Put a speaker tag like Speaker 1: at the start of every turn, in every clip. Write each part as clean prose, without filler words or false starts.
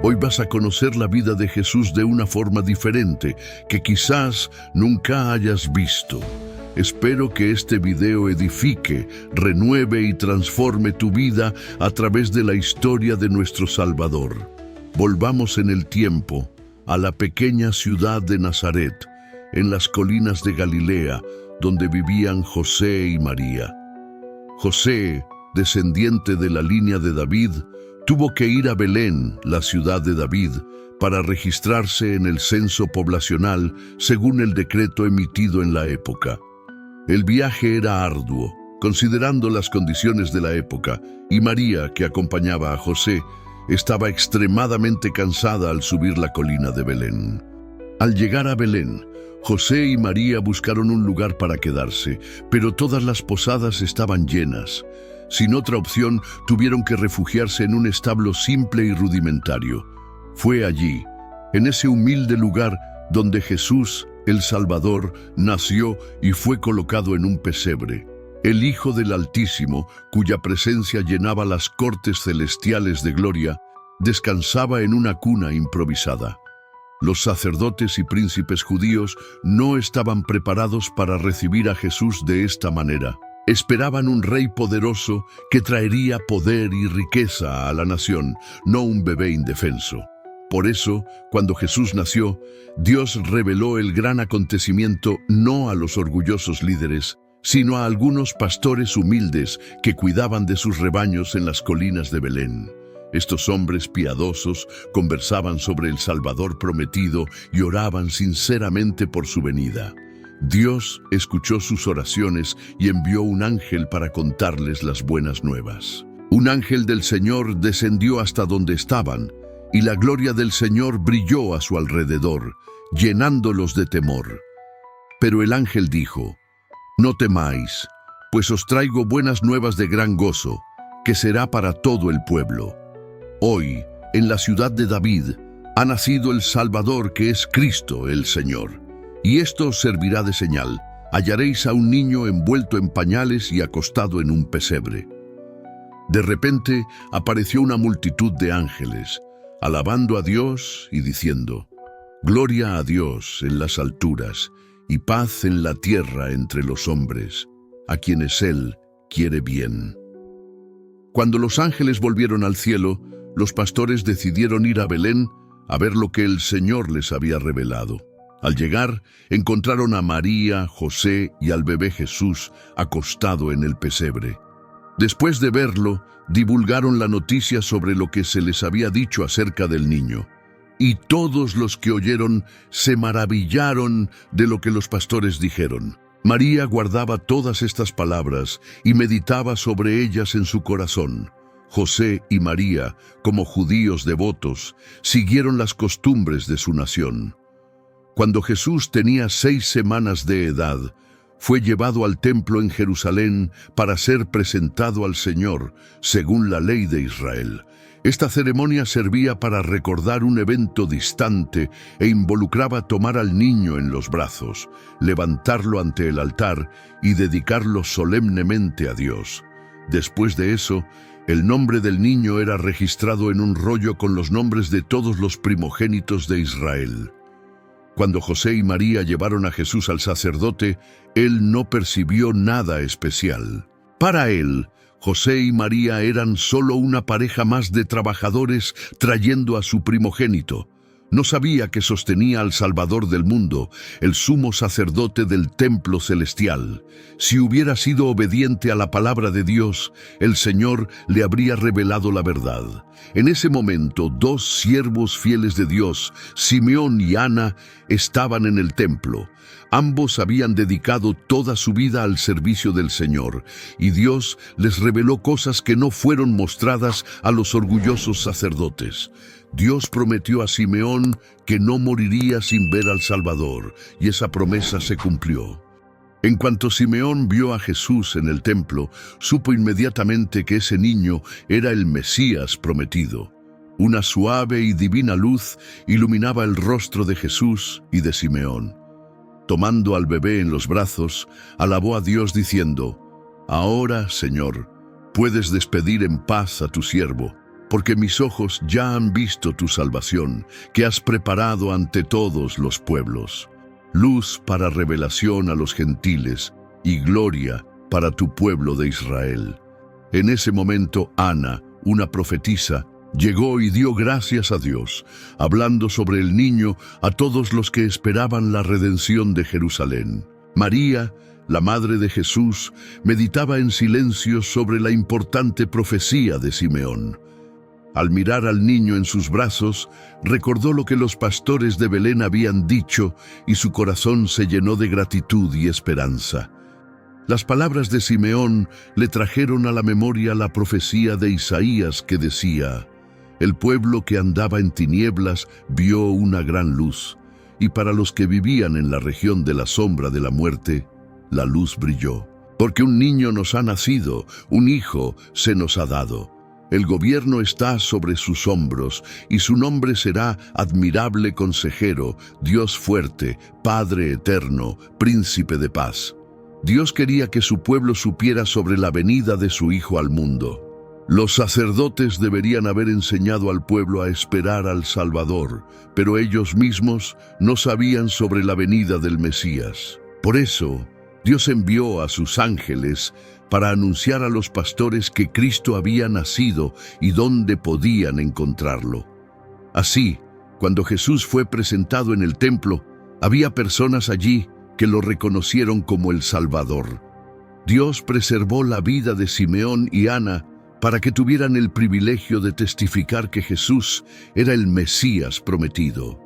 Speaker 1: Hoy vas a conocer la vida de Jesús de una forma diferente que quizás nunca hayas visto. Espero que este video edifique, renueve y transforme tu vida a través de la historia de nuestro Salvador. Volvamos en el tiempo a la pequeña ciudad de Nazaret, en las colinas de Galilea, donde vivían José y María. José, descendiente de la línea de David, tuvo que ir a Belén, la ciudad de David, para registrarse en el censo poblacional según el decreto emitido en la época. El viaje era arduo, considerando las condiciones de la época, y María, que acompañaba a José, estaba extremadamente cansada al subir la colina de Belén. Al llegar a Belén, José y María buscaron un lugar para quedarse, pero todas las posadas estaban llenas. Sin otra opción, tuvieron que refugiarse en un establo simple y rudimentario. Fue allí, en ese humilde lugar, donde Jesús, el Salvador, nació y fue colocado en un pesebre. El Hijo del Altísimo, cuya presencia llenaba las cortes celestiales de gloria, descansaba en una cuna improvisada. Los sacerdotes y príncipes judíos no estaban preparados para recibir a Jesús de esta manera. Esperaban un rey poderoso que traería poder y riqueza a la nación, no un bebé indefenso. Por eso, cuando Jesús nació, Dios reveló el gran acontecimiento no a los orgullosos líderes, sino a algunos pastores humildes que cuidaban de sus rebaños en las colinas de Belén. Estos hombres piadosos conversaban sobre el Salvador prometido y oraban sinceramente por su venida. Dios escuchó sus oraciones y envió un ángel para contarles las buenas nuevas. Un ángel del Señor descendió hasta donde estaban, y la gloria del Señor brilló a su alrededor, llenándolos de temor. Pero el ángel dijo: «No temáis, pues os traigo buenas nuevas de gran gozo, que será para todo el pueblo. Hoy, en la ciudad de David, ha nacido el Salvador, que es Cristo el Señor. Y esto os servirá de señal: hallaréis a un niño envuelto en pañales y acostado en un pesebre». De repente apareció una multitud de ángeles, alabando a Dios y diciendo: «Gloria a Dios en las alturas, y paz en la tierra entre los hombres, a quienes Él quiere bien». Cuando los ángeles volvieron al cielo, los pastores decidieron ir a Belén a ver lo que el Señor les había revelado. Al llegar, encontraron a María, José y al bebé Jesús acostado en el pesebre. Después de verlo, divulgaron la noticia sobre lo que se les había dicho acerca del niño. Y todos los que oyeron se maravillaron de lo que los pastores dijeron. María guardaba todas estas palabras y meditaba sobre ellas en su corazón. José y María, como judíos devotos, siguieron las costumbres de su nación. Cuando Jesús tenía 6 semanas de edad, fue llevado al templo en Jerusalén para ser presentado al Señor, según la ley de Israel. Esta ceremonia servía para recordar un evento distante e involucraba tomar al niño en los brazos, levantarlo ante el altar y dedicarlo solemnemente a Dios. Después de eso, el nombre del niño era registrado en un rollo con los nombres de todos los primogénitos de Israel. Cuando José y María llevaron a Jesús al sacerdote, él no percibió nada especial. Para él, José y María eran solo una pareja más de trabajadores trayendo a su primogénito. No sabía que sostenía al Salvador del mundo, el sumo sacerdote del templo celestial. Si hubiera sido obediente a la palabra de Dios, el Señor le habría revelado la verdad. En ese momento, 2 siervos fieles de Dios, Simeón y Ana, estaban en el templo. Ambos habían dedicado toda su vida al servicio del Señor, y Dios les reveló cosas que no fueron mostradas a los orgullosos sacerdotes. Dios prometió a Simeón que no moriría sin ver al Salvador, y esa promesa se cumplió. En cuanto Simeón vio a Jesús en el templo, supo inmediatamente que ese niño era el Mesías prometido. Una suave y divina luz iluminaba el rostro de Jesús y de Simeón. Tomando al bebé en los brazos, alabó a Dios diciendo: «Ahora, Señor, puedes despedir en paz a tu siervo, porque mis ojos ya han visto tu salvación, que has preparado ante todos los pueblos, luz para revelación a los gentiles y gloria para tu pueblo de Israel. En ese momento Ana, una profetisa, llegó y dio gracias a Dios, hablando sobre el niño a todos los que esperaban la redención de Jerusalén. María, la madre de Jesús, meditaba en silencio sobre la importante profecía de Simeón. Al mirar al niño en sus brazos, recordó lo que los pastores de Belén habían dicho y su corazón se llenó de gratitud y esperanza. Las palabras de Simeón le trajeron a la memoria la profecía de Isaías que decía: «El pueblo que andaba en tinieblas vio una gran luz, y para los que vivían en la región de la sombra de la muerte, la luz brilló. Porque un niño nos ha nacido, un hijo se nos ha dado. El gobierno está sobre sus hombros, y su nombre será Admirable Consejero, Dios Fuerte, Padre Eterno, Príncipe de Paz». Dios quería que su pueblo supiera sobre la venida de su Hijo al mundo. Los sacerdotes deberían haber enseñado al pueblo a esperar al Salvador, pero ellos mismos no sabían sobre la venida del Mesías. Por eso, Dios envió a sus ángeles para anunciar a los pastores que Cristo había nacido y dónde podían encontrarlo. Así, cuando Jesús fue presentado en el templo, había personas allí que lo reconocieron como el Salvador. Dios preservó la vida de Simeón y Ana para que tuvieran el privilegio de testificar que Jesús era el Mesías prometido.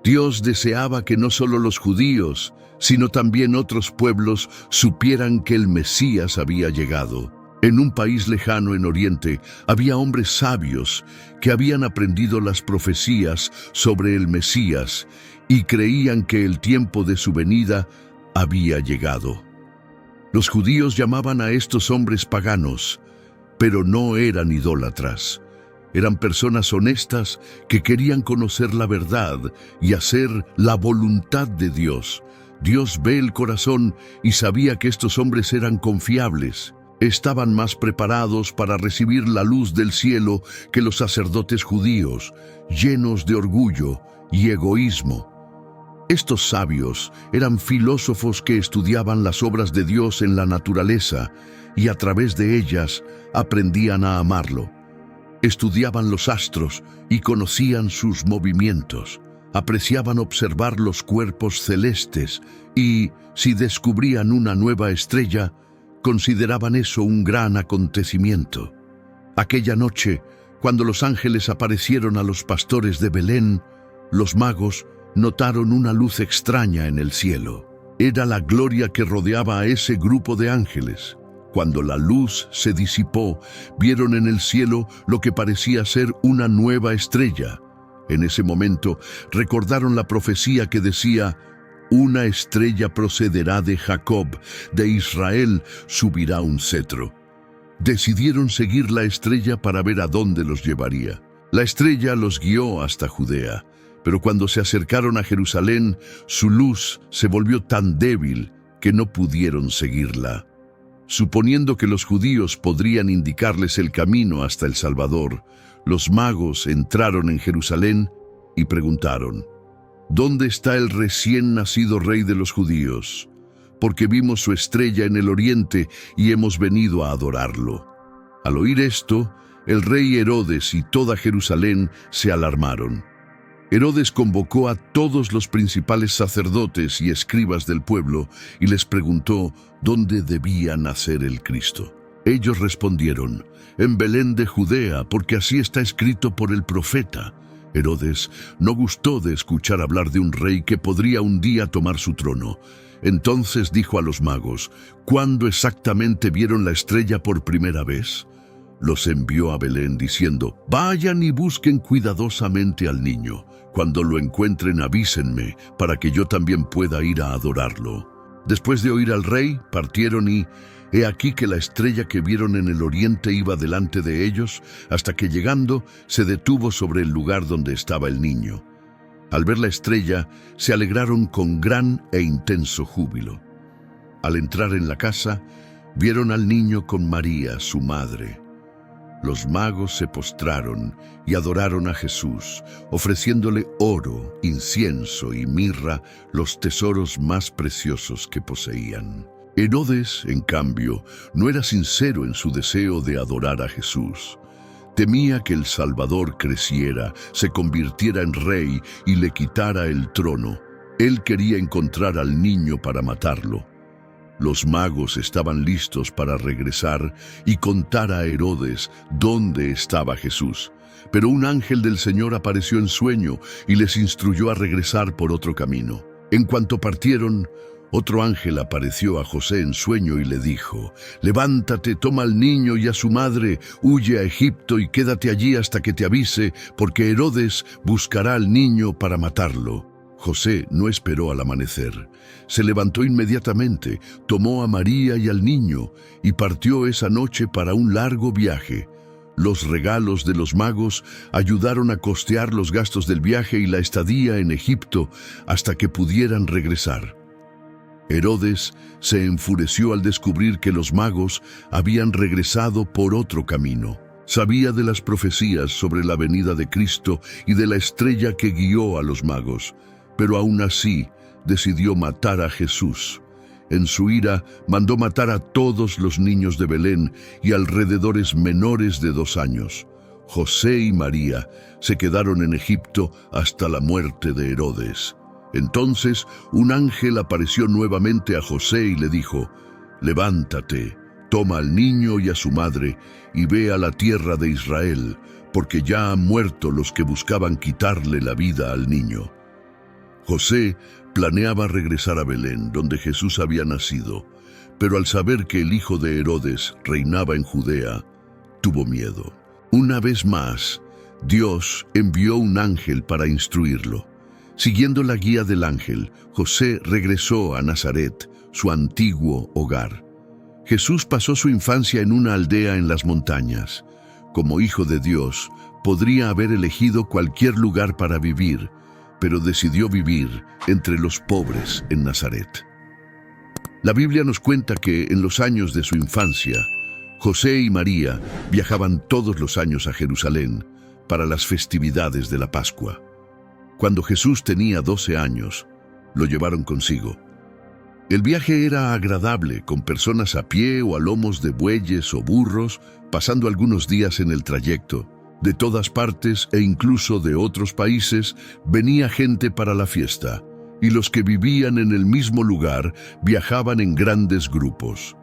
Speaker 1: Dios deseaba que no solo los judíos, sino también otros pueblos supieran que el Mesías había llegado. En un país lejano en Oriente había hombres sabios que habían aprendido las profecías sobre el Mesías y creían que el tiempo de su venida había llegado. Los judíos llamaban a estos hombres paganos, pero no eran idólatras. Eran personas honestas que querían conocer la verdad y hacer la voluntad de Dios. Dios ve el corazón y sabía que estos hombres eran confiables. Estaban más preparados para recibir la luz del cielo que los sacerdotes judíos, llenos de orgullo y egoísmo. Estos sabios eran filósofos que estudiaban las obras de Dios en la naturaleza y a través de ellas aprendían a amarlo. Estudiaban los astros y conocían sus movimientos. Apreciaban observar los cuerpos celestes y, si descubrían una nueva estrella, consideraban eso un gran acontecimiento. Aquella noche, cuando los ángeles aparecieron a los pastores de Belén, los magos notaron una luz extraña en el cielo. Era la gloria que rodeaba a ese grupo de ángeles. Cuando la luz se disipó, vieron en el cielo lo que parecía ser una nueva estrella. En ese momento recordaron la profecía que decía: «Una estrella procederá de Jacob, de Israel subirá un cetro». Decidieron seguir la estrella para ver a dónde los llevaría. La estrella los guió hasta Judea, pero cuando se acercaron a Jerusalén, su luz se volvió tan débil que no pudieron seguirla. Suponiendo que los judíos podrían indicarles el camino hasta el Salvador, los magos entraron en Jerusalén y preguntaron: «¿Dónde está el recién nacido rey de los judíos? Porque vimos su estrella en el oriente y hemos venido a adorarlo». Al oír esto, el rey Herodes y toda Jerusalén se alarmaron. Herodes convocó a todos los principales sacerdotes y escribas del pueblo y les preguntó dónde debía nacer el Cristo. Ellos respondieron: «En Belén de Judea, porque así está escrito por el profeta». Herodes no gustó de escuchar hablar de un rey que podría un día tomar su trono. Entonces dijo a los magos: «¿Cuándo exactamente vieron la estrella por primera vez?». Los envió a Belén diciendo: «Vayan y busquen cuidadosamente al niño. Cuando lo encuentren, avísenme, para que yo también pueda ir a adorarlo». Después de oír al rey, partieron y, he aquí que la estrella que vieron en el oriente iba delante de ellos, hasta que llegando, se detuvo sobre el lugar donde estaba el niño. Al ver la estrella, se alegraron con gran e intenso júbilo. Al entrar en la casa, vieron al niño con María, su madre. Los magos se postraron y adoraron a Jesús, ofreciéndole oro, incienso y mirra, los tesoros más preciosos que poseían. Herodes, en cambio, no era sincero en su deseo de adorar a Jesús. Temía que el Salvador creciera, se convirtiera en rey y le quitara el trono. Él quería encontrar al niño para matarlo. Los magos estaban listos para regresar y contar a Herodes dónde estaba Jesús. Pero un ángel del Señor apareció en sueño y les instruyó a regresar por otro camino. En cuanto partieron, otro ángel apareció a José en sueño y le dijo: «Levántate, toma al niño y a su madre, huye a Egipto y quédate allí hasta que te avise, porque Herodes buscará al niño para matarlo». José no esperó al amanecer. Se levantó inmediatamente, tomó a María y al niño y partió esa noche para un largo viaje. Los regalos de los magos ayudaron a costear los gastos del viaje y la estadía en Egipto hasta que pudieran regresar. Herodes se enfureció al descubrir que los magos habían regresado por otro camino. Sabía de las profecías sobre la venida de Cristo y de la estrella que guió a los magos, pero aún así decidió matar a Jesús. En su ira mandó matar a todos los niños de Belén y alrededores menores de 2 años. José y María se quedaron en Egipto hasta la muerte de Herodes. Entonces un ángel apareció nuevamente a José y le dijo: «Levántate, toma al niño y a su madre y ve a la tierra de Israel, porque ya han muerto los que buscaban quitarle la vida al niño». José planeaba regresar a Belén, donde Jesús había nacido, pero al saber que el hijo de Herodes reinaba en Judea, tuvo miedo. Una vez más, Dios envió un ángel para instruirlo. Siguiendo la guía del ángel, José regresó a Nazaret, su antiguo hogar. Jesús pasó su infancia en una aldea en las montañas. Como hijo de Dios, podría haber elegido cualquier lugar para vivir, pero decidió vivir entre los pobres en Nazaret. La Biblia nos cuenta que en los años de su infancia, José y María viajaban todos los años a Jerusalén para las festividades de la Pascua. Cuando Jesús tenía 12 años, lo llevaron consigo. El viaje era agradable, con personas a pie o a lomos de bueyes o burros, pasando algunos días en el trayecto. De todas partes e incluso de otros países venía gente para la fiesta, y los que vivían en el mismo lugar viajaban en grandes grupos.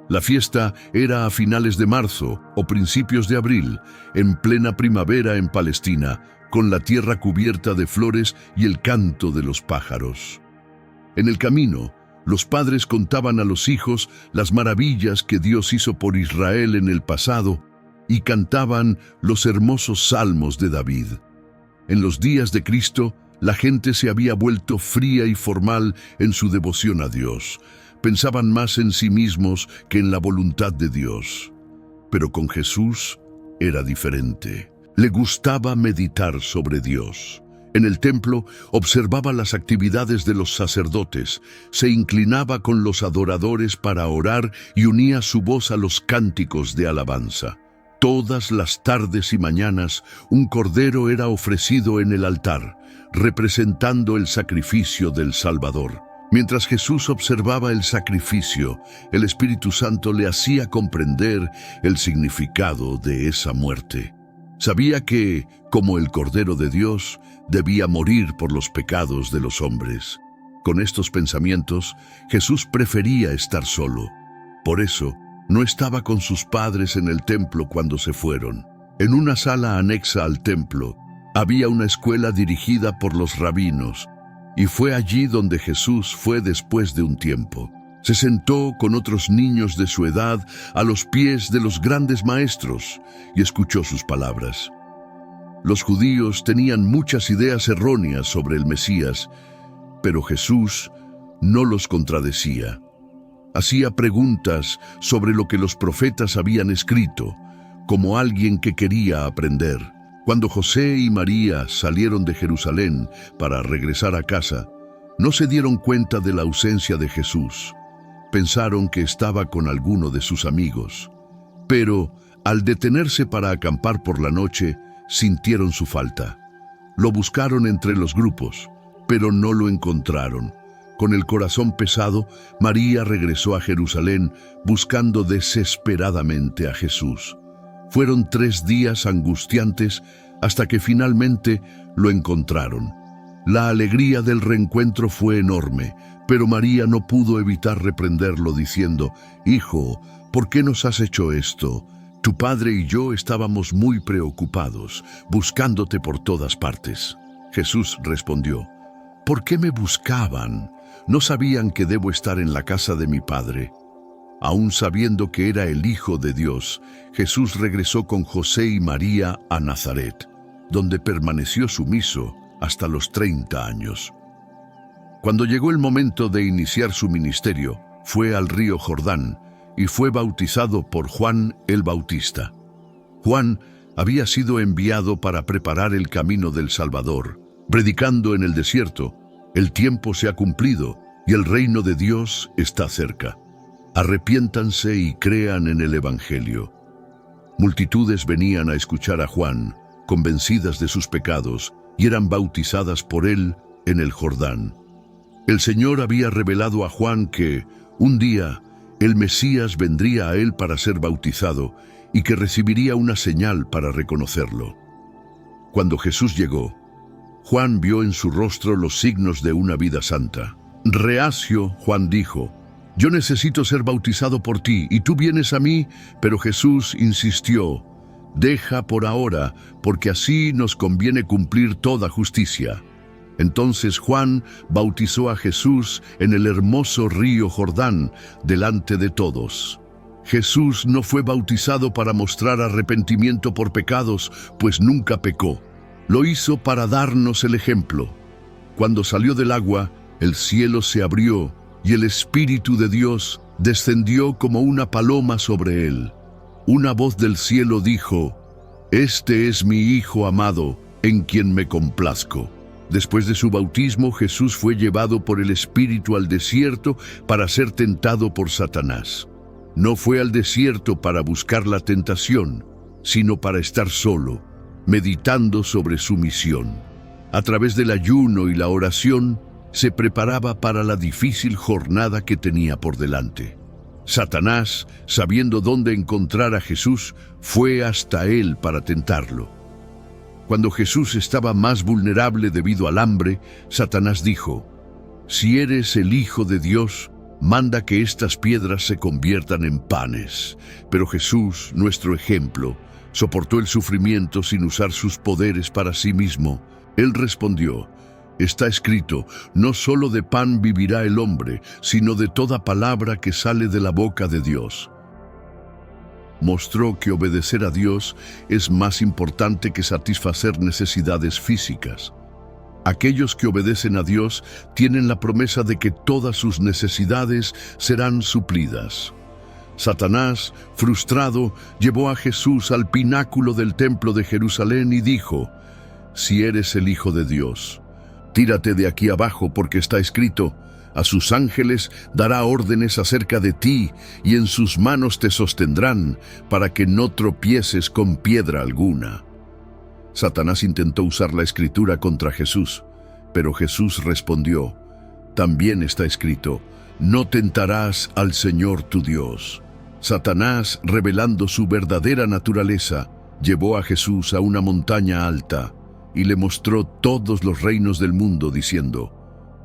Speaker 1: La fiesta era a finales de marzo o principios de abril, en plena primavera en Palestina, con la tierra cubierta de flores y el canto de los pájaros. En el camino, los padres contaban a los hijos las maravillas que Dios hizo por Israel en el pasado y cantaban los hermosos salmos de David. En los días de Cristo, la gente se había vuelto fría y formal en su devoción a Dios. Pensaban más en sí mismos que en la voluntad de Dios. Pero con Jesús era diferente. Le gustaba meditar sobre Dios. En el templo observaba las actividades de los sacerdotes, se inclinaba con los adoradores para orar y unía su voz a los cánticos de alabanza. Todas las tardes y mañanas un cordero era ofrecido en el altar, representando el sacrificio del Salvador. Mientras Jesús observaba el sacrificio, el Espíritu Santo le hacía comprender el significado de esa muerte. Sabía que, como el Cordero de Dios, debía morir por los pecados de los hombres. Con estos pensamientos, Jesús prefería estar solo. Por eso, no estaba con sus padres en el templo cuando se fueron. En una sala anexa al templo, había una escuela dirigida por los rabinos, y fue allí donde Jesús fue después de un tiempo. Se sentó con otros niños de su edad a los pies de los grandes maestros y escuchó sus palabras. Los judíos tenían muchas ideas erróneas sobre el Mesías, pero Jesús no los contradecía. Hacía preguntas sobre lo que los profetas habían escrito, como alguien que quería aprender. Cuando José y María salieron de Jerusalén para regresar a casa, no se dieron cuenta de la ausencia de Jesús. Pensaron que estaba con alguno de sus amigos. Pero Al detenerse para acampar por la noche, sintieron su falta. Lo buscaron entre los grupos, pero no lo encontraron. Con el corazón pesado, María regresó a Jerusalén buscando desesperadamente a Jesús. Fueron 3 días angustiantes hasta que finalmente lo encontraron. La alegría del reencuentro fue enorme, pero María no pudo evitar reprenderlo diciendo: «Hijo, ¿por qué nos has hecho esto? Tu padre y yo estábamos muy preocupados, buscándote por todas partes». Jesús respondió: «¿Por qué me buscaban? ¿No sabían que debo estar en la casa de mi padre?». Aún sabiendo que era el Hijo de Dios, Jesús regresó con José y María a Nazaret, donde permaneció sumiso hasta los 30 años. Cuando llegó el momento de iniciar su ministerio, fue al río Jordán y fue bautizado por Juan el Bautista. Juan había sido enviado para preparar el camino del Salvador, predicando en el desierto: «El tiempo se ha cumplido y el reino de Dios está cerca. Arrepiéntanse y crean en el Evangelio». Multitudes venían a escuchar a Juan, convencidas de sus pecados, y eran bautizadas por él en el Jordán. El Señor había revelado a Juan que, un día, el Mesías vendría a él para ser bautizado y que recibiría una señal para reconocerlo. Cuando Jesús llegó, Juan vio en su rostro los signos de una vida santa. Reacio, Juan dijo: «Yo necesito ser bautizado por ti, y tú vienes a mí». Pero Jesús insistió: «Deja por ahora, porque así nos conviene cumplir toda justicia». Entonces Juan bautizó a Jesús en el hermoso río Jordán, delante de todos. Jesús no fue bautizado para mostrar arrepentimiento por pecados, pues nunca pecó. Lo hizo para darnos el ejemplo. Cuando salió del agua, el cielo se abrió y el Espíritu de Dios descendió como una paloma sobre él. Una voz del cielo dijo: «Este es mi Hijo amado, en quien me complazco». Después de su bautismo, Jesús fue llevado por el Espíritu al desierto para ser tentado por Satanás. No fue al desierto para buscar la tentación, sino para estar solo, meditando sobre su misión. A través del ayuno y la oración, se preparaba para la difícil jornada que tenía por delante. Satanás, sabiendo dónde encontrar a Jesús, fue hasta él para tentarlo. Cuando Jesús estaba más vulnerable debido al hambre, Satanás dijo: «Si eres el Hijo de Dios, manda que estas piedras se conviertan en panes». Pero Jesús, nuestro ejemplo, soportó el sufrimiento sin usar sus poderes para sí mismo. Él respondió: «Está escrito, no solo de pan vivirá el hombre, sino de toda palabra que sale de la boca de Dios». Mostró que obedecer a Dios es más importante que satisfacer necesidades físicas. Aquellos que obedecen a Dios tienen la promesa de que todas sus necesidades serán suplidas. Satanás, frustrado, llevó a Jesús al pináculo del templo de Jerusalén y dijo: «Si eres el Hijo de Dios, tírate de aquí abajo, porque está escrito: a sus ángeles dará órdenes acerca de ti, y en sus manos te sostendrán, para que no tropieces con piedra alguna». Satanás intentó usar la escritura contra Jesús, pero Jesús respondió: «También está escrito: no tentarás al Señor tu Dios». Satanás, revelando su verdadera naturaleza, llevó a Jesús a una montaña alta y le mostró todos los reinos del mundo, diciendo: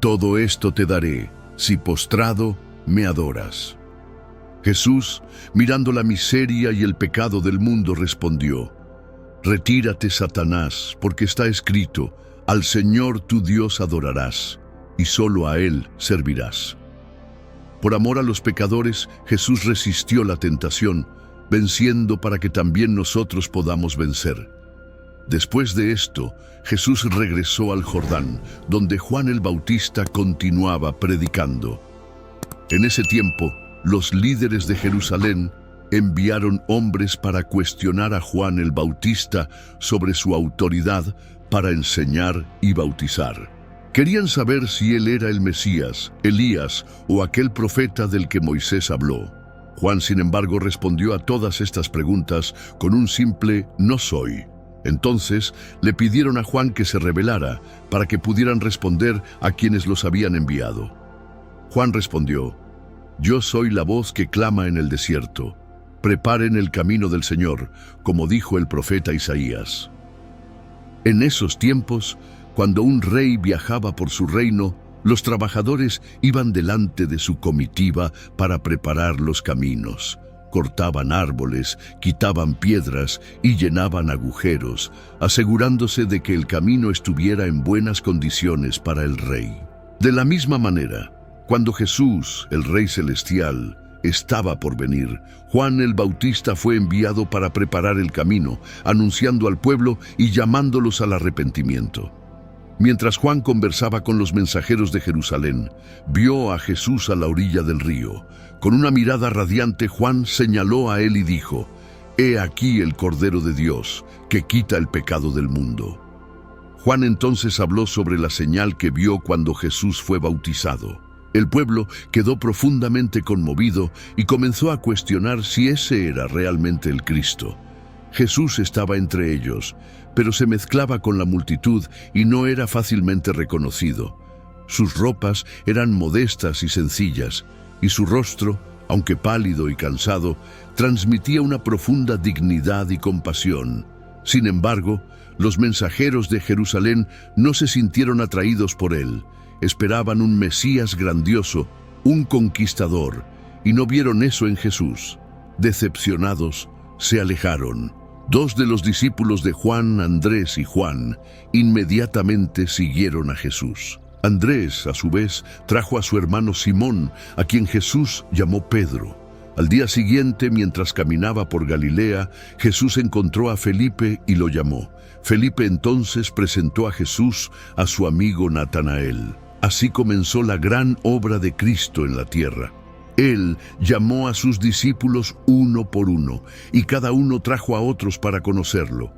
Speaker 1: «Todo esto te daré, si postrado me adoras». Jesús, mirando la miseria y el pecado del mundo, respondió: «Retírate, Satanás, porque está escrito: al Señor tu Dios adorarás, y solo a Él servirás». Por amor a los pecadores, Jesús resistió la tentación, venciendo para que también nosotros podamos vencer. Después de esto, Jesús regresó al Jordán, donde Juan el Bautista continuaba predicando. En ese tiempo, los líderes de Jerusalén enviaron hombres para cuestionar a Juan el Bautista sobre su autoridad para enseñar y bautizar. Querían saber si él era el Mesías, Elías o aquel profeta del que Moisés habló. Juan, sin embargo, respondió a todas estas preguntas con un simple «no soy». Entonces le pidieron a Juan que se revelara para que pudieran responder a quienes los habían enviado. Juan respondió: «Yo soy la voz que clama en el desierto. Preparen el camino del Señor, como dijo el profeta Isaías». En esos tiempos, cuando un rey viajaba por su reino, los trabajadores iban delante de su comitiva para preparar los caminos. Cortaban árboles, quitaban piedras y llenaban agujeros, asegurándose de que el camino estuviera en buenas condiciones para el rey. De la misma manera, cuando Jesús, el Rey Celestial, estaba por venir, Juan el Bautista fue enviado para preparar el camino, anunciando al pueblo y llamándolos al arrepentimiento. Mientras Juan conversaba con los mensajeros de Jerusalén, vio a Jesús a la orilla del río. Con una mirada radiante, Juan señaló a él y dijo: «He aquí el Cordero de Dios, que quita el pecado del mundo». Juan entonces habló sobre la señal que vio cuando Jesús fue bautizado. El pueblo quedó profundamente conmovido y comenzó a cuestionar si ese era realmente el Cristo. Jesús estaba entre ellos, pero se mezclaba con la multitud y no era fácilmente reconocido. Sus ropas eran modestas y sencillas, y su rostro, aunque pálido y cansado, transmitía una profunda dignidad y compasión. Sin embargo, los mensajeros de Jerusalén no se sintieron atraídos por él. Esperaban un Mesías grandioso, un conquistador, y no vieron eso en Jesús. Decepcionados, se alejaron. Dos de los discípulos de Juan, Andrés y Juan, inmediatamente siguieron a Jesús. Andrés, a su vez, trajo a su hermano Simón, a quien Jesús llamó Pedro. Al día siguiente, mientras caminaba por Galilea, Jesús encontró a Felipe y lo llamó. Felipe entonces presentó a Jesús a su amigo Natanael. Así comenzó la gran obra de Cristo en la tierra. Él llamó a sus discípulos uno por uno, y cada uno trajo a otros para conocerlo.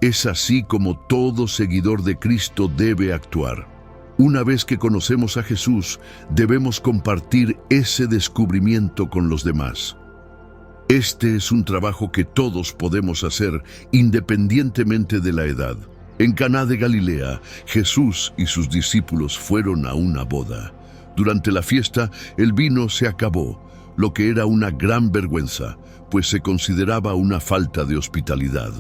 Speaker 1: Es así como todo seguidor de Cristo debe actuar. Una vez que conocemos a Jesús, debemos compartir ese descubrimiento con los demás. Este es un trabajo que todos podemos hacer independientemente de la edad. En Caná de Galilea, Jesús y sus discípulos fueron a una boda. Durante la fiesta, el vino se acabó, lo que era una gran vergüenza, pues se consideraba una falta de hospitalidad.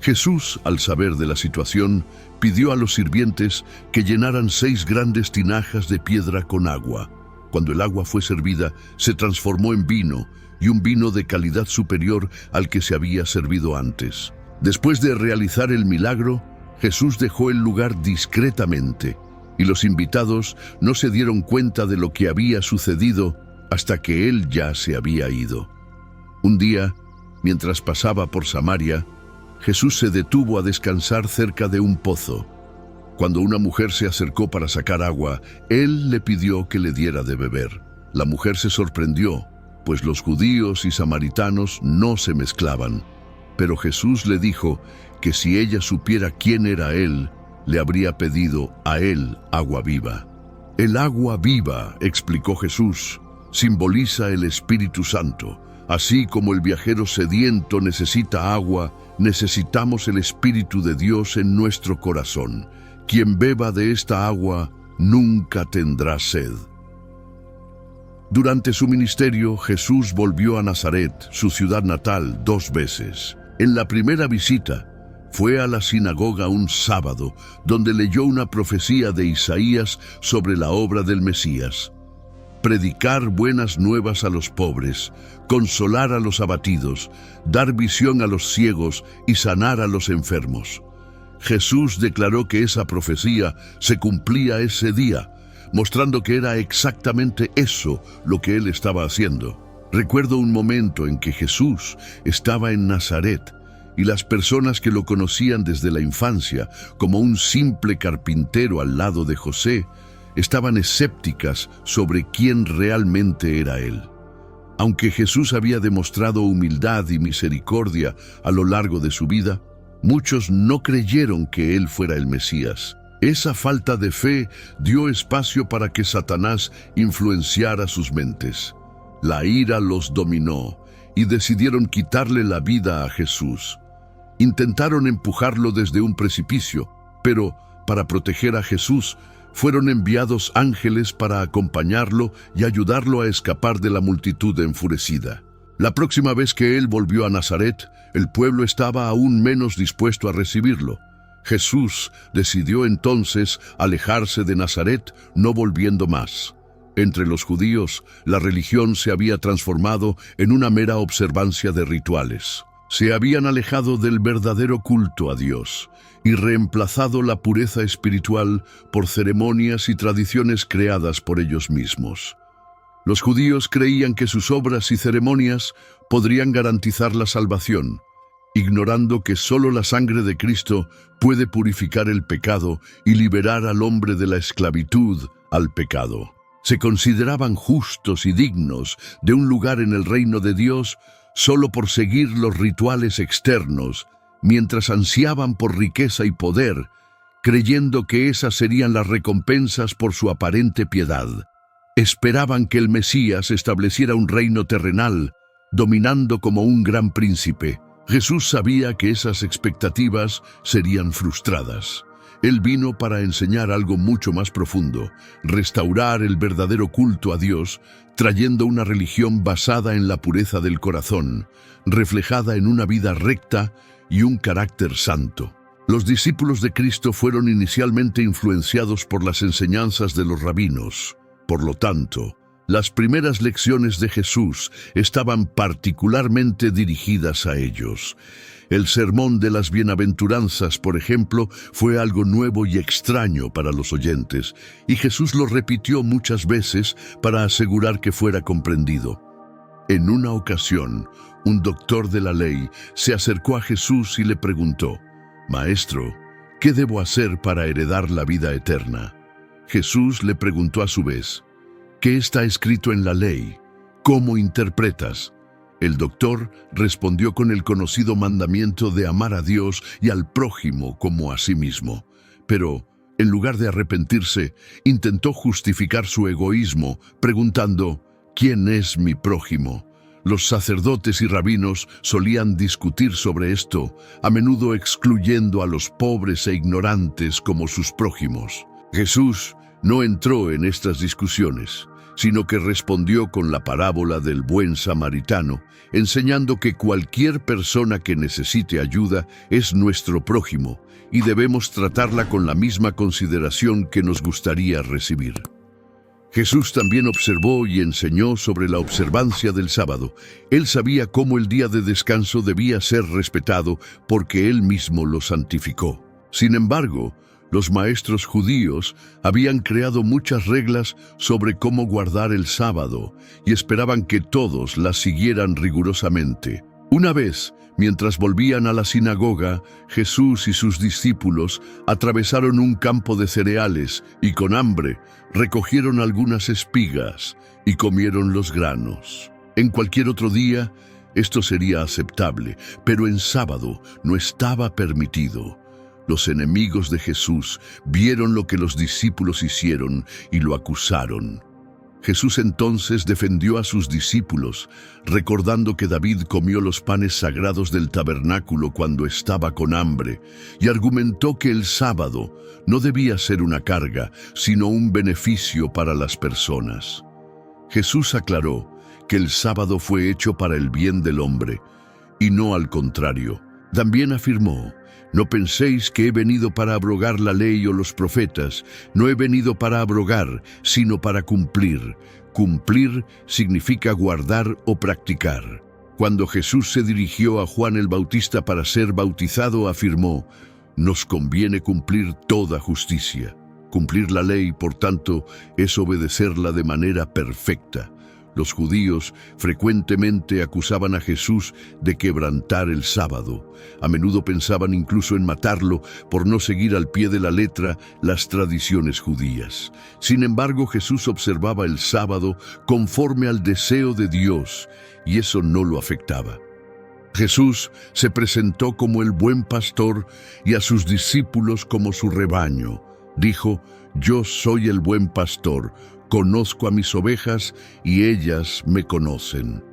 Speaker 1: Jesús, al saber de la situación, pidió a los sirvientes que llenaran 6 grandes tinajas de piedra con agua. Cuando el agua fue servida, se transformó en vino, y un vino de calidad superior al que se había servido antes. Después de realizar el milagro, Jesús dejó el lugar discretamente, y los invitados no se dieron cuenta de lo que había sucedido hasta que él ya se había ido. Un día, mientras pasaba por Samaria, Jesús se detuvo a descansar cerca de un pozo. Cuando una mujer se acercó para sacar agua, él le pidió que le diera de beber. La mujer se sorprendió, pues los judíos y samaritanos no se mezclaban. Pero Jesús le dijo que si ella supiera quién era él, le habría pedido a él agua viva. El agua viva, explicó Jesús, simboliza el Espíritu Santo. Así como el viajero sediento necesita agua, necesitamos el Espíritu de Dios en nuestro corazón. Quien beba de esta agua nunca tendrá sed. Durante su ministerio, Jesús volvió a Nazaret, su ciudad natal, 2 veces. En la primera visita, fue a la sinagoga un sábado, donde leyó una profecía de Isaías sobre la obra del Mesías. Predicar buenas nuevas a los pobres, consolar a los abatidos, dar visión a los ciegos y sanar a los enfermos. Jesús declaró que esa profecía se cumplía ese día, mostrando que era exactamente eso lo que él estaba haciendo. Recuerdo un momento en que Jesús estaba en Nazaret y las personas que lo conocían desde la infancia como un simple carpintero al lado de José estaban escépticas sobre quién realmente era él. Aunque Jesús había demostrado humildad y misericordia a lo largo de su vida, muchos no creyeron que él fuera el Mesías. Esa falta de fe dio espacio para que Satanás influenciara sus mentes. La ira los dominó y decidieron quitarle la vida a Jesús. Intentaron empujarlo desde un precipicio, pero para proteger a Jesús fueron enviados ángeles para acompañarlo y ayudarlo a escapar de la multitud enfurecida. La próxima vez que él volvió a Nazaret, el pueblo estaba aún menos dispuesto a recibirlo. Jesús decidió entonces alejarse de Nazaret, no volviendo más. Entre los judíos, la religión se había transformado en una mera observancia de rituales. Se habían alejado del verdadero culto a Dios y reemplazado la pureza espiritual por ceremonias y tradiciones creadas por ellos mismos. Los judíos creían que sus obras y ceremonias podrían garantizar la salvación, ignorando que solo la sangre de Cristo puede purificar el pecado y liberar al hombre de la esclavitud al pecado. Se consideraban justos y dignos de un lugar en el reino de Dios solo por seguir los rituales externos, mientras ansiaban por riqueza y poder, creyendo que esas serían las recompensas por su aparente piedad. Esperaban que el Mesías estableciera un reino terrenal, dominando como un gran príncipe. Jesús sabía que esas expectativas serían frustradas. Él vino para enseñar algo mucho más profundo, restaurar el verdadero culto a Dios, trayendo una religión basada en la pureza del corazón, reflejada en una vida recta y un carácter santo. Los discípulos de Cristo fueron inicialmente influenciados por las enseñanzas de los rabinos. Por lo tanto, las primeras lecciones de Jesús estaban particularmente dirigidas a ellos. El sermón de las bienaventuranzas, por ejemplo, fue algo nuevo y extraño para los oyentes, y Jesús lo repitió muchas veces para asegurar que fuera comprendido. En una ocasión, un doctor de la ley se acercó a Jesús y le preguntó: «Maestro, ¿qué debo hacer para heredar la vida eterna?». Jesús le preguntó a su vez: «¿Qué está escrito en la ley? ¿Cómo interpretas?». El doctor respondió con el conocido mandamiento de amar a Dios y al prójimo como a sí mismo. Pero, en lugar de arrepentirse, intentó justificar su egoísmo, preguntando: «¿Quién es mi prójimo?». Los sacerdotes y rabinos solían discutir sobre esto, a menudo excluyendo a los pobres e ignorantes como sus prójimos. Jesús no entró en estas discusiones, sino que respondió con la parábola del buen samaritano, enseñando que cualquier persona que necesite ayuda es nuestro prójimo y debemos tratarla con la misma consideración que nos gustaría recibir. Jesús también observó y enseñó sobre la observancia del sábado. Él sabía cómo el día de descanso debía ser respetado porque Él mismo lo santificó. Sin embargo, los maestros judíos habían creado muchas reglas sobre cómo guardar el sábado y esperaban que todos las siguieran rigurosamente. Una vez, mientras volvían a la sinagoga, Jesús y sus discípulos atravesaron un campo de cereales y con hambre recogieron algunas espigas y comieron los granos. En cualquier otro día, esto sería aceptable, pero en sábado no estaba permitido. Los enemigos de Jesús vieron lo que los discípulos hicieron y lo acusaron. Jesús entonces defendió a sus discípulos, recordando que David comió los panes sagrados del tabernáculo cuando estaba con hambre, y argumentó que el sábado no debía ser una carga, sino un beneficio para las personas. Jesús aclaró que el sábado fue hecho para el bien del hombre, y no al contrario. También afirmó: «No penséis que he venido para abrogar la ley o los profetas. No he venido para abrogar, sino para cumplir». Cumplir significa guardar o practicar. Cuando Jesús se dirigió a Juan el Bautista para ser bautizado, afirmó: «Nos conviene cumplir toda justicia». Cumplir la ley, por tanto, es obedecerla de manera perfecta. Los judíos frecuentemente acusaban a Jesús de quebrantar el sábado. A menudo pensaban incluso en matarlo por no seguir al pie de la letra las tradiciones judías. Sin embargo, Jesús observaba el sábado conforme al deseo de Dios, y eso no lo afectaba. Jesús se presentó como el buen pastor y a sus discípulos como su rebaño. Dijo: «Yo soy el buen pastor. conozco a mis ovejas y ellas me conocen.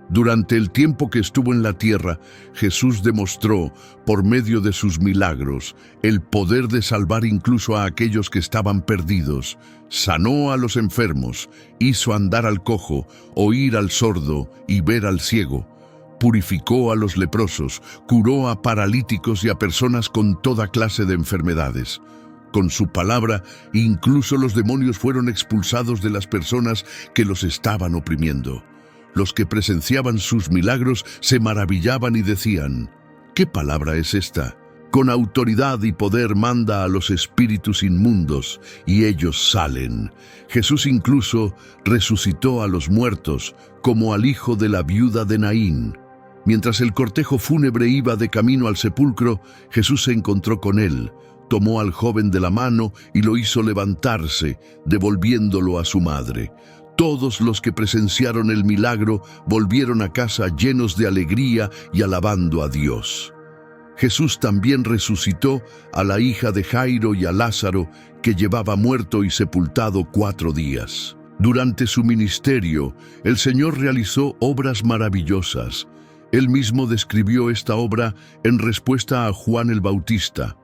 Speaker 1: Durante el tiempo que estuvo en la tierra, Jesús demostró, por medio de sus milagros, el poder de salvar incluso a aquellos que estaban perdidos. Sanó a los enfermos, hizo andar al cojo, oír al sordo y ver al ciego. Purificó a los leprosos, curó a paralíticos y a personas con toda clase de enfermedades. Con su palabra, incluso los demonios fueron expulsados de las personas que los estaban oprimiendo. Los que presenciaban sus milagros se maravillaban y decían: ¿qué palabra es esta? Con autoridad y poder manda a los espíritus inmundos, y ellos salen. Jesús incluso resucitó a los muertos, como al hijo de la viuda de Naín. Mientras el cortejo fúnebre iba de camino al sepulcro, Jesús se encontró con él, tomó al joven de la mano y lo hizo levantarse, devolviéndolo a su madre. Todos los que presenciaron el milagro volvieron a casa llenos de alegría y alabando a Dios. Jesús también resucitó a la hija de Jairo y a Lázaro, que llevaba muerto y sepultado 4 días. Durante su ministerio, el Señor realizó obras maravillosas. Él mismo describió esta obra en respuesta a Juan el Bautista.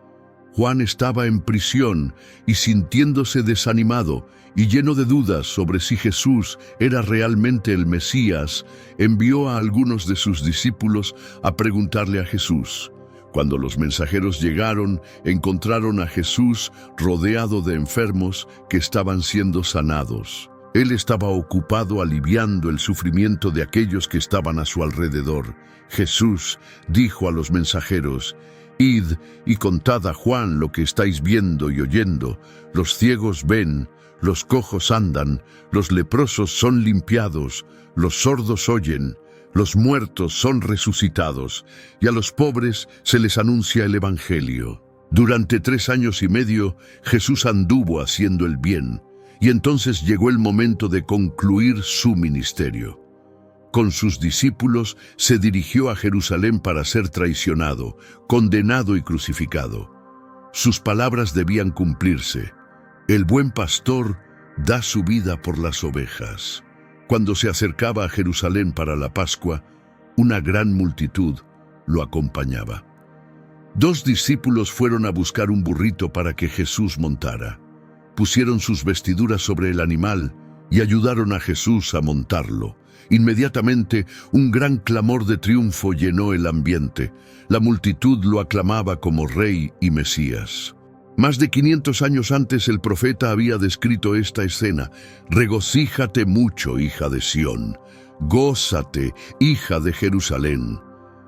Speaker 1: Juan estaba en prisión y, sintiéndose desanimado y lleno de dudas sobre si Jesús era realmente el Mesías, envió a algunos de sus discípulos a preguntarle a Jesús. Cuando los mensajeros llegaron, encontraron a Jesús rodeado de enfermos que estaban siendo sanados. Él estaba ocupado aliviando el sufrimiento de aquellos que estaban a su alrededor. Jesús dijo a los mensajeros: «Id y contad a Juan lo que estáis viendo y oyendo. Los ciegos ven, los cojos andan, los leprosos son limpiados, los sordos oyen, los muertos son resucitados, y a los pobres se les anuncia el Evangelio». Durante 3 años y medio, Jesús anduvo haciendo el bien, y entonces llegó el momento de concluir su ministerio. Con sus discípulos se dirigió a Jerusalén para ser traicionado, condenado y crucificado. Sus palabras debían cumplirse: «El buen pastor da su vida por las ovejas». Cuando se acercaba a Jerusalén para la Pascua, una gran multitud lo acompañaba. 2 discípulos fueron a buscar un burrito para que Jesús montara. Pusieron sus vestiduras sobre el animal y ayudaron a Jesús a montarlo. Inmediatamente, un gran clamor de triunfo llenó el ambiente. La multitud lo aclamaba como Rey y Mesías. Más de 500 años antes, el profeta había descrito esta escena: «Regocíjate mucho, hija de Sión. Gózate, hija de Jerusalén.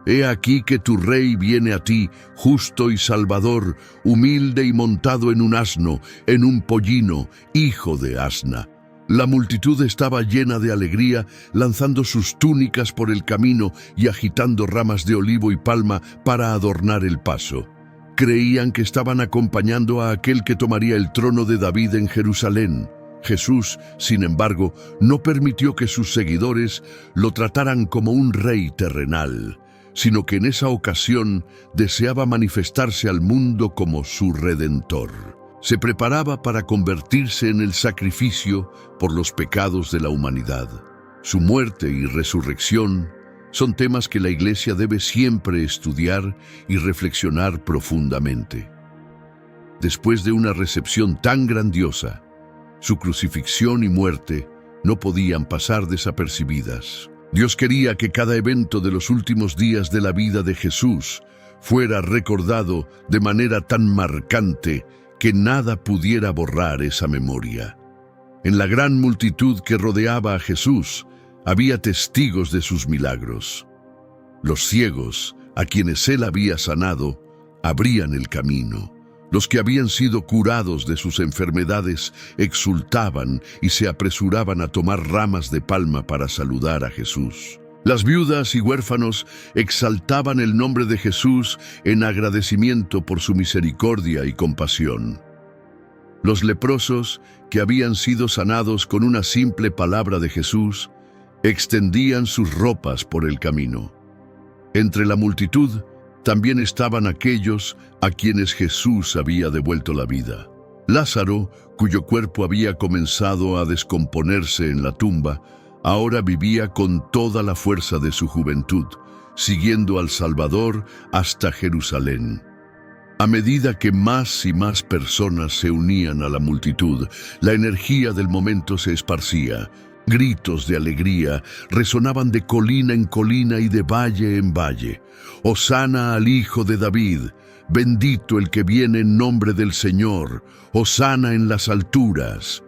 Speaker 1: He aquí que tu rey viene a ti, justo y salvador, humilde y montado en un asno, en un pollino, hijo de asna». La multitud estaba llena de alegría, lanzando sus túnicas por el camino y agitando ramas de olivo y palma para adornar el paso. Creían que estaban acompañando a aquel que tomaría el trono de David en Jerusalén. Jesús, sin embargo, no permitió que sus seguidores lo trataran como un rey terrenal, sino que en esa ocasión deseaba manifestarse al mundo como su Redentor. Se preparaba para convertirse en el sacrificio por los pecados de la humanidad. Su muerte y resurrección son temas que la Iglesia debe siempre estudiar y reflexionar profundamente. Después de una recepción tan grandiosa, su crucifixión y muerte no podían pasar desapercibidas. Dios quería que cada evento de los últimos días de la vida de Jesús fuera recordado de manera tan marcante que nada pudiera borrar esa memoria. En la gran multitud que rodeaba a Jesús, había testigos de sus milagros. Los ciegos, a quienes él había sanado, abrían el camino. Los que habían sido curados de sus enfermedades exultaban y se apresuraban a tomar ramas de palma para saludar a Jesús. Las viudas y huérfanos exaltaban el nombre de Jesús en agradecimiento por su misericordia y compasión. Los leprosos, que habían sido sanados con una simple palabra de Jesús, extendían sus ropas por el camino. Entre la multitud también estaban aquellos a quienes Jesús había devuelto la vida. Lázaro, cuyo cuerpo había comenzado a descomponerse en la tumba, ahora vivía con toda la fuerza de su juventud, siguiendo al Salvador hasta Jerusalén. A medida que más y más personas se unían a la multitud, la energía del momento se esparcía. Gritos de alegría resonaban de colina en colina y de valle en valle. Hosana al Hijo de David, bendito el que viene en nombre del Señor, hosana en las alturas.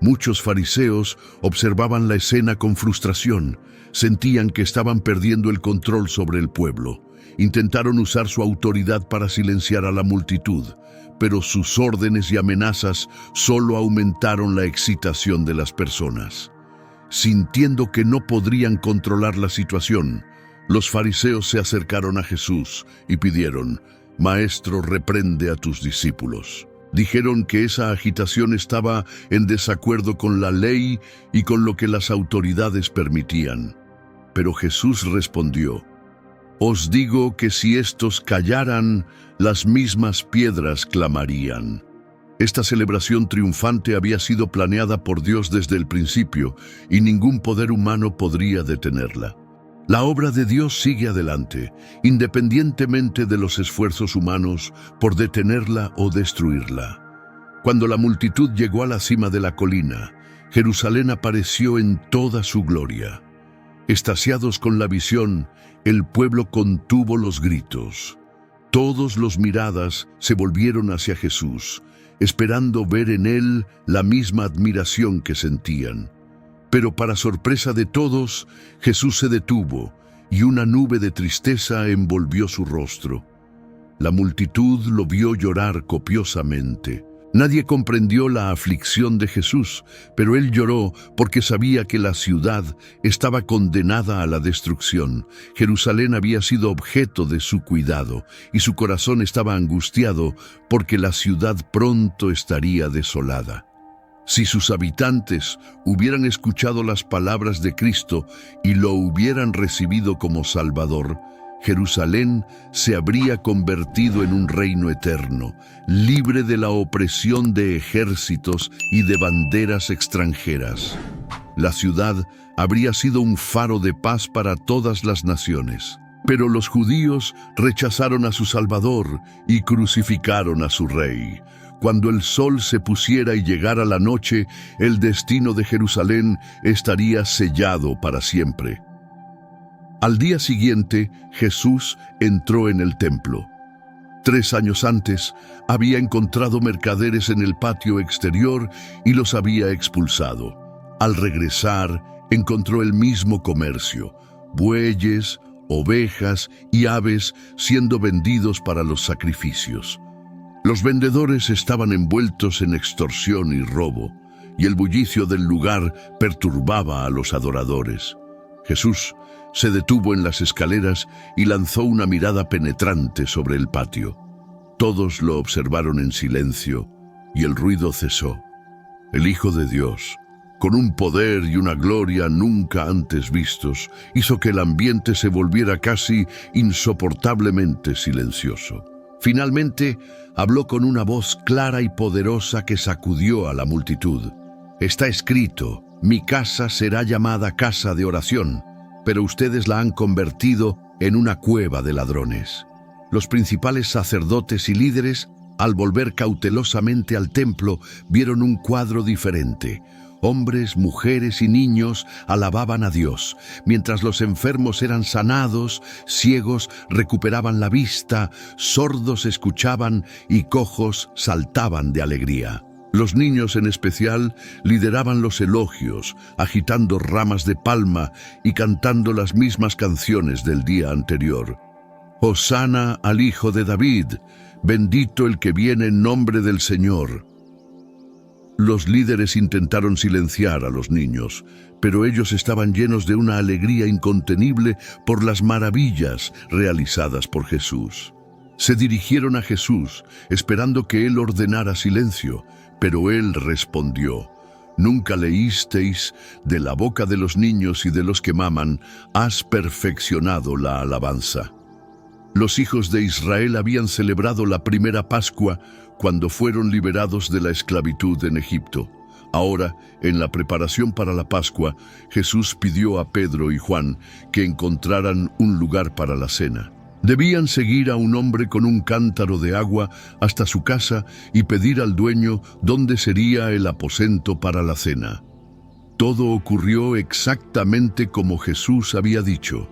Speaker 1: Muchos fariseos observaban la escena con frustración. Sentían que estaban perdiendo el control sobre el pueblo. Intentaron usar su autoridad para silenciar a la multitud, pero sus órdenes y amenazas solo aumentaron la excitación de las personas. Sintiendo que no podrían controlar la situación, los fariseos se acercaron a Jesús y pidieron: «Maestro, reprende a tus discípulos». Dijeron que esa agitación estaba en desacuerdo con la ley y con lo que las autoridades permitían. Pero Jesús respondió: «Os digo que si estos callaran, las mismas piedras clamarían». Esta celebración triunfante había sido planeada por Dios desde el principio y ningún poder humano podría detenerla. La obra de Dios sigue adelante, independientemente de los esfuerzos humanos por detenerla o destruirla. Cuando la multitud llegó a la cima de la colina, Jerusalén apareció en toda su gloria. Extasiados con la visión, el pueblo contuvo los gritos. Todos los miradas se volvieron hacia Jesús, esperando ver en él la misma admiración que sentían. Pero para sorpresa de todos, Jesús se detuvo y una nube de tristeza envolvió su rostro. La multitud lo vio llorar copiosamente. Nadie comprendió la aflicción de Jesús, pero él lloró porque sabía que la ciudad estaba condenada a la destrucción. Jerusalén había sido objeto de su cuidado y su corazón estaba angustiado porque la ciudad pronto estaría desolada. Si sus habitantes hubieran escuchado las palabras de Cristo y lo hubieran recibido como Salvador, Jerusalén se habría convertido en un reino eterno, libre de la opresión de ejércitos y de banderas extranjeras. La ciudad habría sido un faro de paz para todas las naciones. Pero los judíos rechazaron a su Salvador y crucificaron a su rey. Cuando el sol se pusiera y llegara la noche, el destino de Jerusalén estaría sellado para siempre. Al día siguiente, Jesús entró en el templo. 3 años antes, había encontrado mercaderes en el patio exterior y los había expulsado. Al regresar, encontró el mismo comercio: bueyes, ovejas y aves siendo vendidos para los sacrificios. Los vendedores estaban envueltos en extorsión y robo, y el bullicio del lugar perturbaba a los adoradores. Jesús se detuvo en las escaleras y lanzó una mirada penetrante sobre el patio. Todos lo observaron en silencio y el ruido cesó. El Hijo de Dios, con un poder y una gloria nunca antes vistos, hizo que el ambiente se volviera casi insoportablemente silencioso. Finalmente, habló con una voz clara y poderosa que sacudió a la multitud. Está escrito: «Mi casa será llamada casa de oración», pero ustedes la han convertido en una cueva de ladrones. Los principales sacerdotes y líderes, al volver cautelosamente al templo, vieron un cuadro diferente. Hombres, mujeres y niños alababan a Dios, mientras los enfermos eran sanados, ciegos recuperaban la vista, sordos escuchaban y cojos saltaban de alegría. Los niños en especial lideraban los elogios, agitando ramas de palma y cantando las mismas canciones del día anterior. Hosana al Hijo de David, bendito el que viene en nombre del Señor. Los líderes intentaron silenciar a los niños, pero ellos estaban llenos de una alegría incontenible por las maravillas realizadas por Jesús. Se dirigieron a Jesús, esperando que él ordenara silencio, pero él respondió: «¿Nunca leísteis: de la boca de los niños y de los que maman has perfeccionado la alabanza»? Los hijos de Israel habían celebrado la primera Pascua cuando fueron liberados de la esclavitud en Egipto. Ahora, en la preparación para la Pascua, Jesús pidió a Pedro y Juan que encontraran un lugar para la cena. Debían seguir a un hombre con un cántaro de agua hasta su casa y pedir al dueño dónde sería el aposento para la cena. Todo ocurrió exactamente como Jesús había dicho.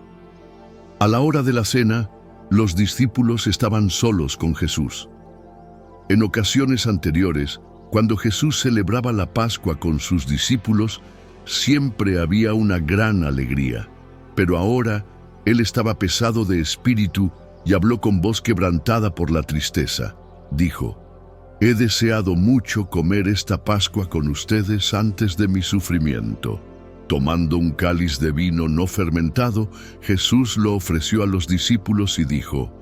Speaker 1: A la hora de la cena, los discípulos estaban solos con Jesús. En ocasiones anteriores, cuando Jesús celebraba la Pascua con sus discípulos, siempre había una gran alegría. Pero ahora, Él estaba pesado de espíritu y habló con voz quebrantada por la tristeza. Dijo: «He deseado mucho comer esta Pascua con ustedes antes de mi sufrimiento». Tomando un cáliz de vino no fermentado, Jesús lo ofreció a los discípulos y dijo: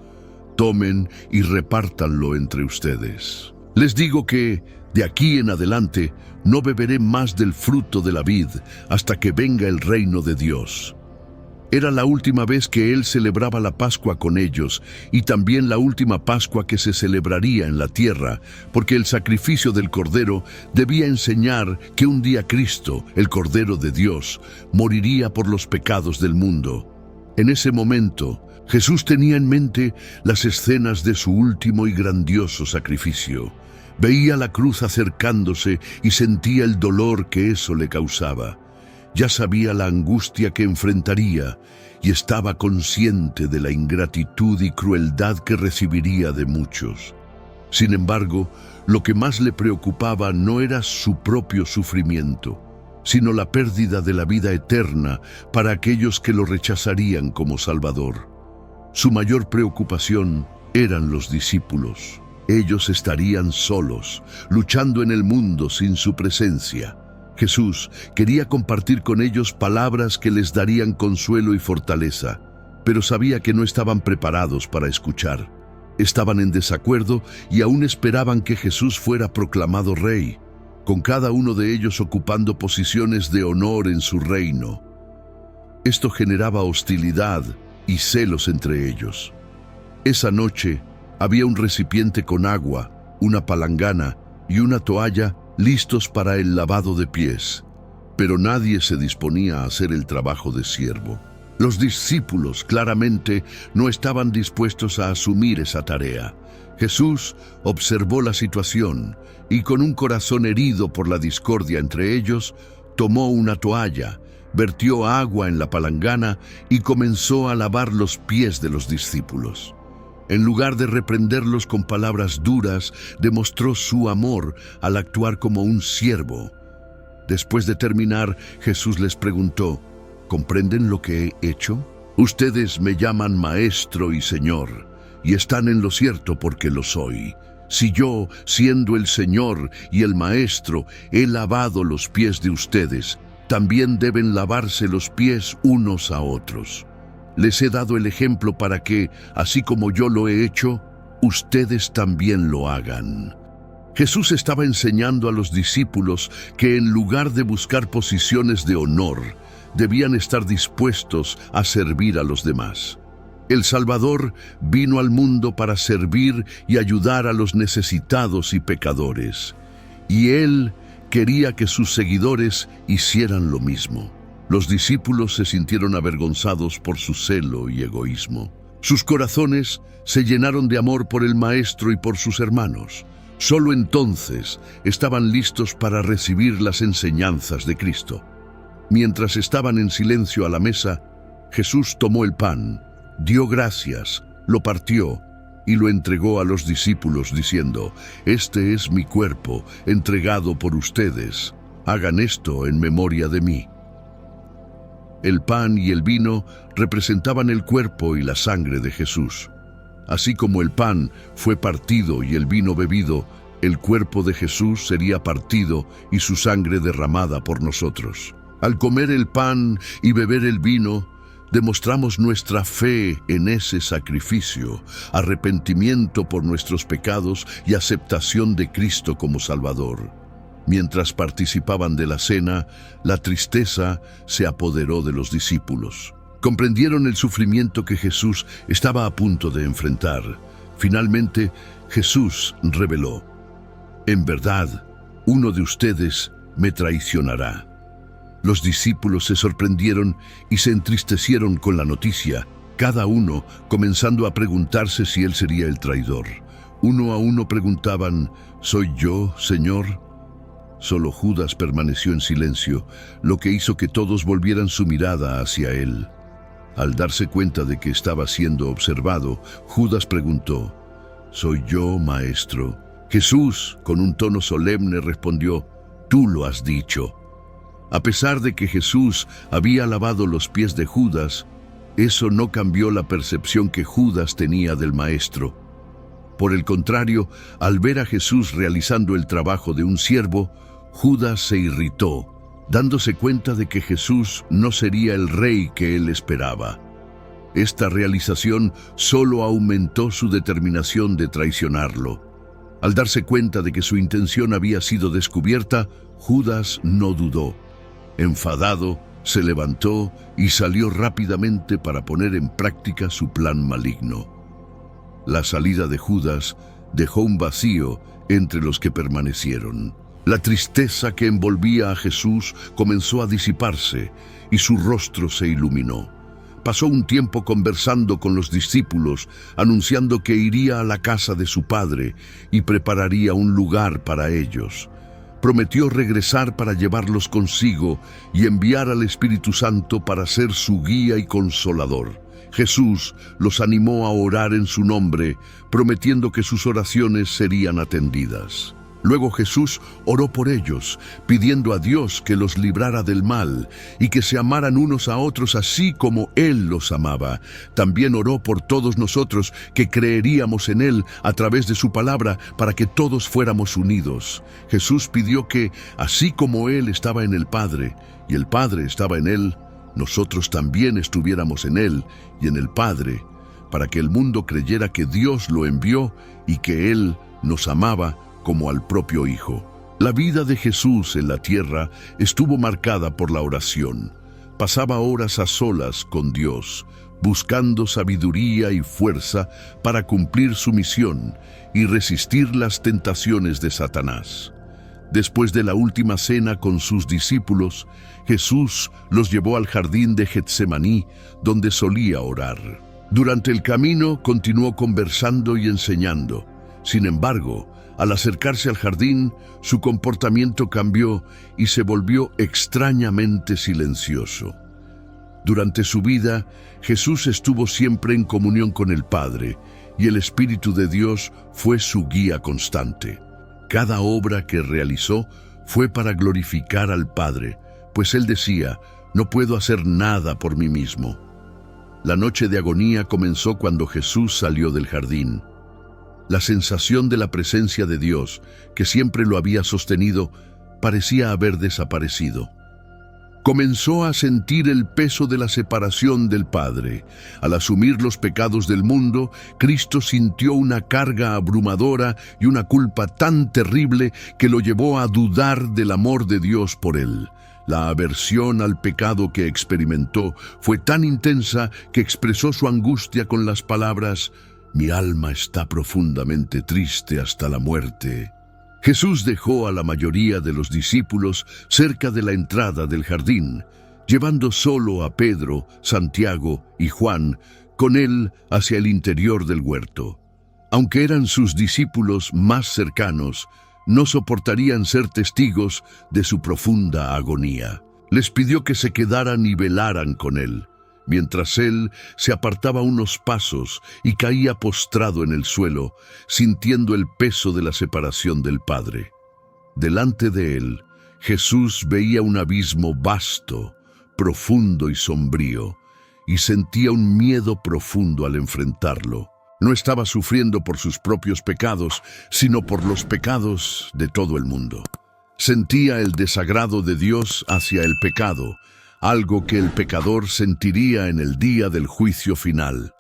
Speaker 1: «Tomen y repártanlo entre ustedes. Les digo que, de aquí en adelante, no beberé más del fruto de la vid hasta que venga el reino de Dios». Era la última vez que Él celebraba la Pascua con ellos y también la última Pascua que se celebraría en la tierra, porque el sacrificio del Cordero debía enseñar que un día Cristo, el Cordero de Dios, moriría por los pecados del mundo. En ese momento, Jesús tenía en mente las escenas de su último y grandioso sacrificio. Veía la cruz acercándose y sentía el dolor que eso le causaba. Ya sabía la angustia que enfrentaría y estaba consciente de la ingratitud y crueldad que recibiría de muchos. Sin embargo, lo que más le preocupaba no era su propio sufrimiento, sino la pérdida de la vida eterna para aquellos que lo rechazarían como Salvador. Su mayor preocupación eran los discípulos. Ellos estarían solos, luchando en el mundo sin su presencia. Jesús quería compartir con ellos palabras que les darían consuelo y fortaleza, pero sabía que no estaban preparados para escuchar. Estaban en desacuerdo y aún esperaban que Jesús fuera proclamado rey, con cada uno de ellos ocupando posiciones de honor en su reino. Esto generaba hostilidad y celos entre ellos. Esa noche había un recipiente con agua, una palangana y una toalla listos para el lavado de pies, pero nadie se disponía a hacer el trabajo de siervo. Los discípulos claramente no estaban dispuestos a asumir esa tarea. Jesús observó la situación y, con un corazón herido por la discordia entre ellos, tomó una toalla, vertió agua en la palangana y comenzó a lavar los pies de los discípulos. En lugar de reprenderlos con palabras duras, demostró su amor al actuar como un siervo. Después de terminar, Jesús les preguntó: ¿comprenden lo que he hecho? Ustedes me llaman Maestro y Señor, y están en lo cierto porque lo soy. Si yo, siendo el Señor y el Maestro, he lavado los pies de ustedes, también deben lavarse los pies unos a otros. Les he dado el ejemplo para que, así como yo lo he hecho, ustedes también lo hagan. Jesús estaba enseñando a los discípulos que en lugar de buscar posiciones de honor, debían estar dispuestos a servir a los demás. El Salvador vino al mundo para servir y ayudar a los necesitados y pecadores, y Él quería que sus seguidores hicieran lo mismo. Los discípulos se sintieron avergonzados por su celo y egoísmo. Sus corazones se llenaron de amor por el Maestro y por sus hermanos. Solo entonces estaban listos para recibir las enseñanzas de Cristo. Mientras estaban en silencio a la mesa, Jesús tomó el pan, dio gracias, lo partió y lo entregó a los discípulos diciendo: «Este es mi cuerpo, entregado por ustedes. Hagan esto en memoria de mí». El pan y el vino representaban el cuerpo y la sangre de Jesús. Así como el pan fue partido y el vino bebido, el cuerpo de Jesús sería partido y su sangre derramada por nosotros. Al comer el pan y beber el vino, demostramos nuestra fe en ese sacrificio, arrepentimiento por nuestros pecados y aceptación de Cristo como Salvador. Mientras participaban de la cena, la tristeza se apoderó de los discípulos. Comprendieron el sufrimiento que Jesús estaba a punto de enfrentar. Finalmente, Jesús reveló: «En verdad, uno de ustedes me traicionará». Los discípulos se sorprendieron y se entristecieron con la noticia, cada uno comenzando a preguntarse si él sería el traidor. Uno a uno preguntaban: «¿Soy yo, Señor?». Solo Judas permaneció en silencio, lo que hizo que todos volvieran su mirada hacia él. Al darse cuenta de que estaba siendo observado, Judas preguntó: «¿Soy yo, Maestro?». Jesús, con un tono solemne, respondió: «Tú lo has dicho». A pesar de que Jesús había lavado los pies de Judas, eso no cambió la percepción que Judas tenía del Maestro. Por el contrario, al ver a Jesús realizando el trabajo de un siervo, Judas se irritó, dándose cuenta de que Jesús no sería el rey que él esperaba. Esta realización solo aumentó su determinación de traicionarlo. Al darse cuenta de que su intención había sido descubierta, Judas no dudó. Enfadado, se levantó y salió rápidamente para poner en práctica su plan maligno. La salida de Judas dejó un vacío entre los que permanecieron. La tristeza que envolvía a Jesús comenzó a disiparse y su rostro se iluminó. Pasó un tiempo conversando con los discípulos, anunciando que iría a la casa de su Padre y prepararía un lugar para ellos. Prometió regresar para llevarlos consigo y enviar al Espíritu Santo para ser su guía y consolador. Jesús los animó a orar en su nombre, prometiendo que sus oraciones serían atendidas. Luego Jesús oró por ellos, pidiendo a Dios que los librara del mal y que se amaran unos a otros así como Él los amaba. También oró por todos nosotros que creeríamos en Él a través de su palabra para que todos fuéramos unidos. Jesús pidió que, así como Él estaba en el Padre y el Padre estaba en Él, nosotros también estuviéramos en Él y en el Padre, para que el mundo creyera que Dios lo envió y que Él nos amaba como al propio Hijo. La vida de Jesús en la tierra estuvo marcada por la oración. Pasaba horas a solas con Dios, buscando sabiduría y fuerza para cumplir su misión y resistir las tentaciones de Satanás. Después de la última cena con sus discípulos, Jesús los llevó al jardín de Getsemaní, donde solía orar. Durante el camino continuó conversando y enseñando. Sin embargo, al acercarse al jardín, su comportamiento cambió y se volvió extrañamente silencioso. Durante su vida, Jesús estuvo siempre en comunión con el Padre, y el Espíritu de Dios fue su guía constante. Cada obra que realizó fue para glorificar al Padre, pues él decía: «No puedo hacer nada por mí mismo». La noche de agonía comenzó cuando Jesús salió del jardín. La sensación de la presencia de Dios, que siempre lo había sostenido, parecía haber desaparecido. Comenzó a sentir el peso de la separación del Padre. Al asumir los pecados del mundo, Cristo sintió una carga abrumadora y una culpa tan terrible que lo llevó a dudar del amor de Dios por él. La aversión al pecado que experimentó fue tan intensa que expresó su angustia con las palabras: «Mi alma está profundamente triste hasta la muerte». Jesús dejó a la mayoría de los discípulos cerca de la entrada del jardín, llevando solo a Pedro, Santiago y Juan con él hacia el interior del huerto. Aunque eran sus discípulos más cercanos, no soportarían ser testigos de su profunda agonía. Les pidió que se quedaran y velaran con él, mientras él se apartaba unos pasos y caía postrado en el suelo, sintiendo el peso de la separación del Padre. Delante de él, Jesús veía un abismo vasto, profundo y sombrío, y sentía un miedo profundo al enfrentarlo. No estaba sufriendo por sus propios pecados, sino por los pecados de todo el mundo. Sentía el desagrado de Dios hacia el pecado, algo que el pecador sentiría en el día del juicio final.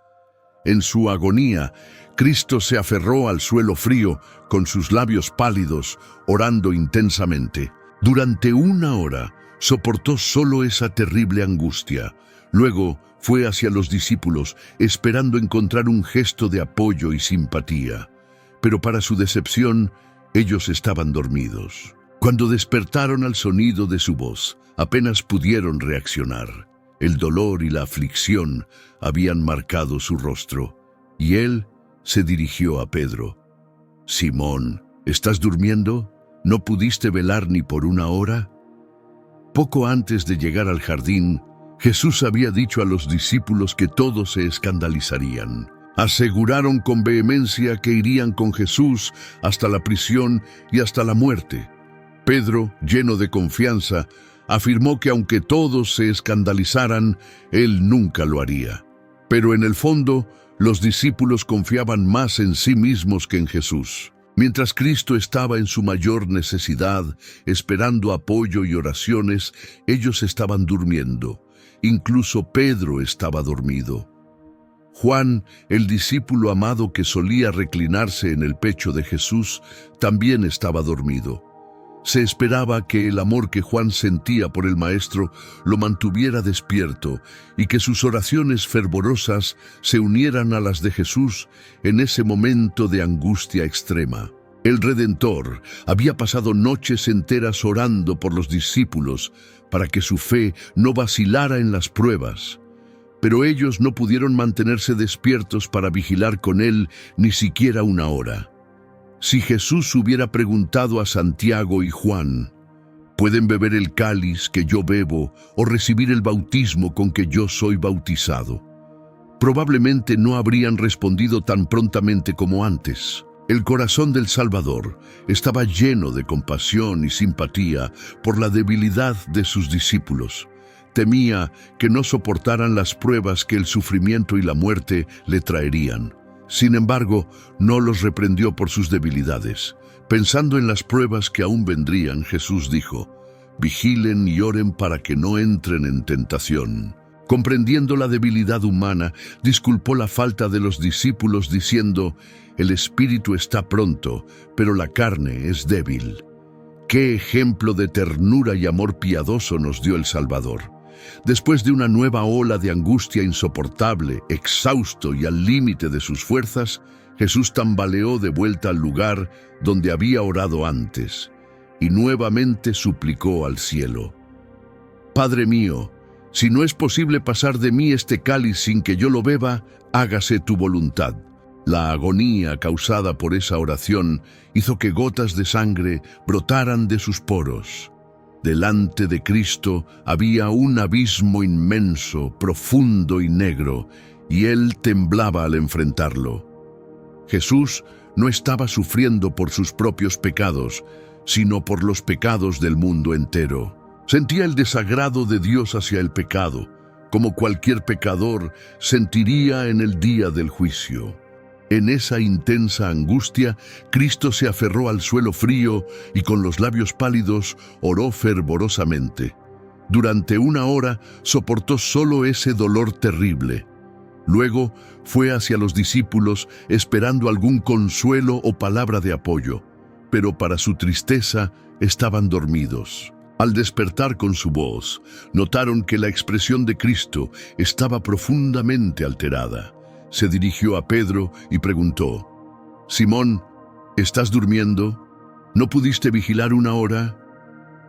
Speaker 1: En su agonía, Cristo se aferró al suelo frío, con sus labios pálidos, orando intensamente. Durante 1 hora, soportó solo esa terrible angustia. Luego fue hacia los discípulos, esperando encontrar un gesto de apoyo y simpatía. Pero para su decepción, ellos estaban dormidos. Cuando despertaron al sonido de su voz, apenas pudieron reaccionar. El dolor y la aflicción habían marcado su rostro, y él se dirigió a Pedro. «Simón, ¿estás durmiendo? ¿No pudiste velar ni por una hora?» Poco antes de llegar al jardín, Jesús había dicho a los discípulos que todos se escandalizarían. Aseguraron con vehemencia que irían con Jesús hasta la prisión y hasta la muerte. Pedro, lleno de confianza, afirmó que aunque todos se escandalizaran, él nunca lo haría. Pero en el fondo, los discípulos confiaban más en sí mismos que en Jesús. Mientras Cristo estaba en su mayor necesidad, esperando apoyo y oraciones, ellos estaban durmiendo. Incluso Pedro estaba dormido. Juan, el discípulo amado que solía reclinarse en el pecho de Jesús, también estaba dormido. Se esperaba que el amor que Juan sentía por el Maestro lo mantuviera despierto y que sus oraciones fervorosas se unieran a las de Jesús en ese momento de angustia extrema. El Redentor había pasado noches enteras orando por los discípulos para que su fe no vacilara en las pruebas. Pero ellos no pudieron mantenerse despiertos para vigilar con él ni siquiera una hora. Si Jesús hubiera preguntado a Santiago y Juan, ¿pueden beber el cáliz que yo bebo o recibir el bautismo con que yo soy bautizado?, probablemente no habrían respondido tan prontamente como antes. El corazón del Salvador estaba lleno de compasión y simpatía por la debilidad de sus discípulos. Temía que no soportaran las pruebas que el sufrimiento y la muerte le traerían. Sin embargo, no los reprendió por sus debilidades. Pensando en las pruebas que aún vendrían, Jesús dijo: «Vigilen y oren para que no entren en tentación». Comprendiendo la debilidad humana, disculpó la falta de los discípulos diciendo: «El espíritu está pronto, pero la carne es débil». ¡Qué ejemplo de ternura y amor piadoso nos dio el Salvador! Después de una nueva ola de angustia insoportable, exhausto y al límite de sus fuerzas, Jesús tambaleó de vuelta al lugar donde había orado antes y nuevamente suplicó al cielo: «Padre mío, si no es posible pasar de mí este cáliz sin que yo lo beba, hágase tu voluntad». La agonía causada por esa oración hizo que gotas de sangre brotaran de sus poros. Delante de Cristo había un abismo inmenso, profundo y negro, y él temblaba al enfrentarlo. Jesús no estaba sufriendo por sus propios pecados, sino por los pecados del mundo entero. Sentía el desagrado de Dios hacia el pecado, como cualquier pecador sentiría en el día del juicio. En esa intensa angustia, Cristo se aferró al suelo frío y con los labios pálidos oró fervorosamente. Durante una hora soportó solo ese dolor terrible. Luego fue hacia los discípulos esperando algún consuelo o palabra de apoyo, pero para su tristeza estaban dormidos. Al despertar con su voz, notaron que la expresión de Cristo estaba profundamente alterada. Se dirigió a Pedro y preguntó: «Simón, ¿estás durmiendo? ¿No pudiste vigilar una hora?».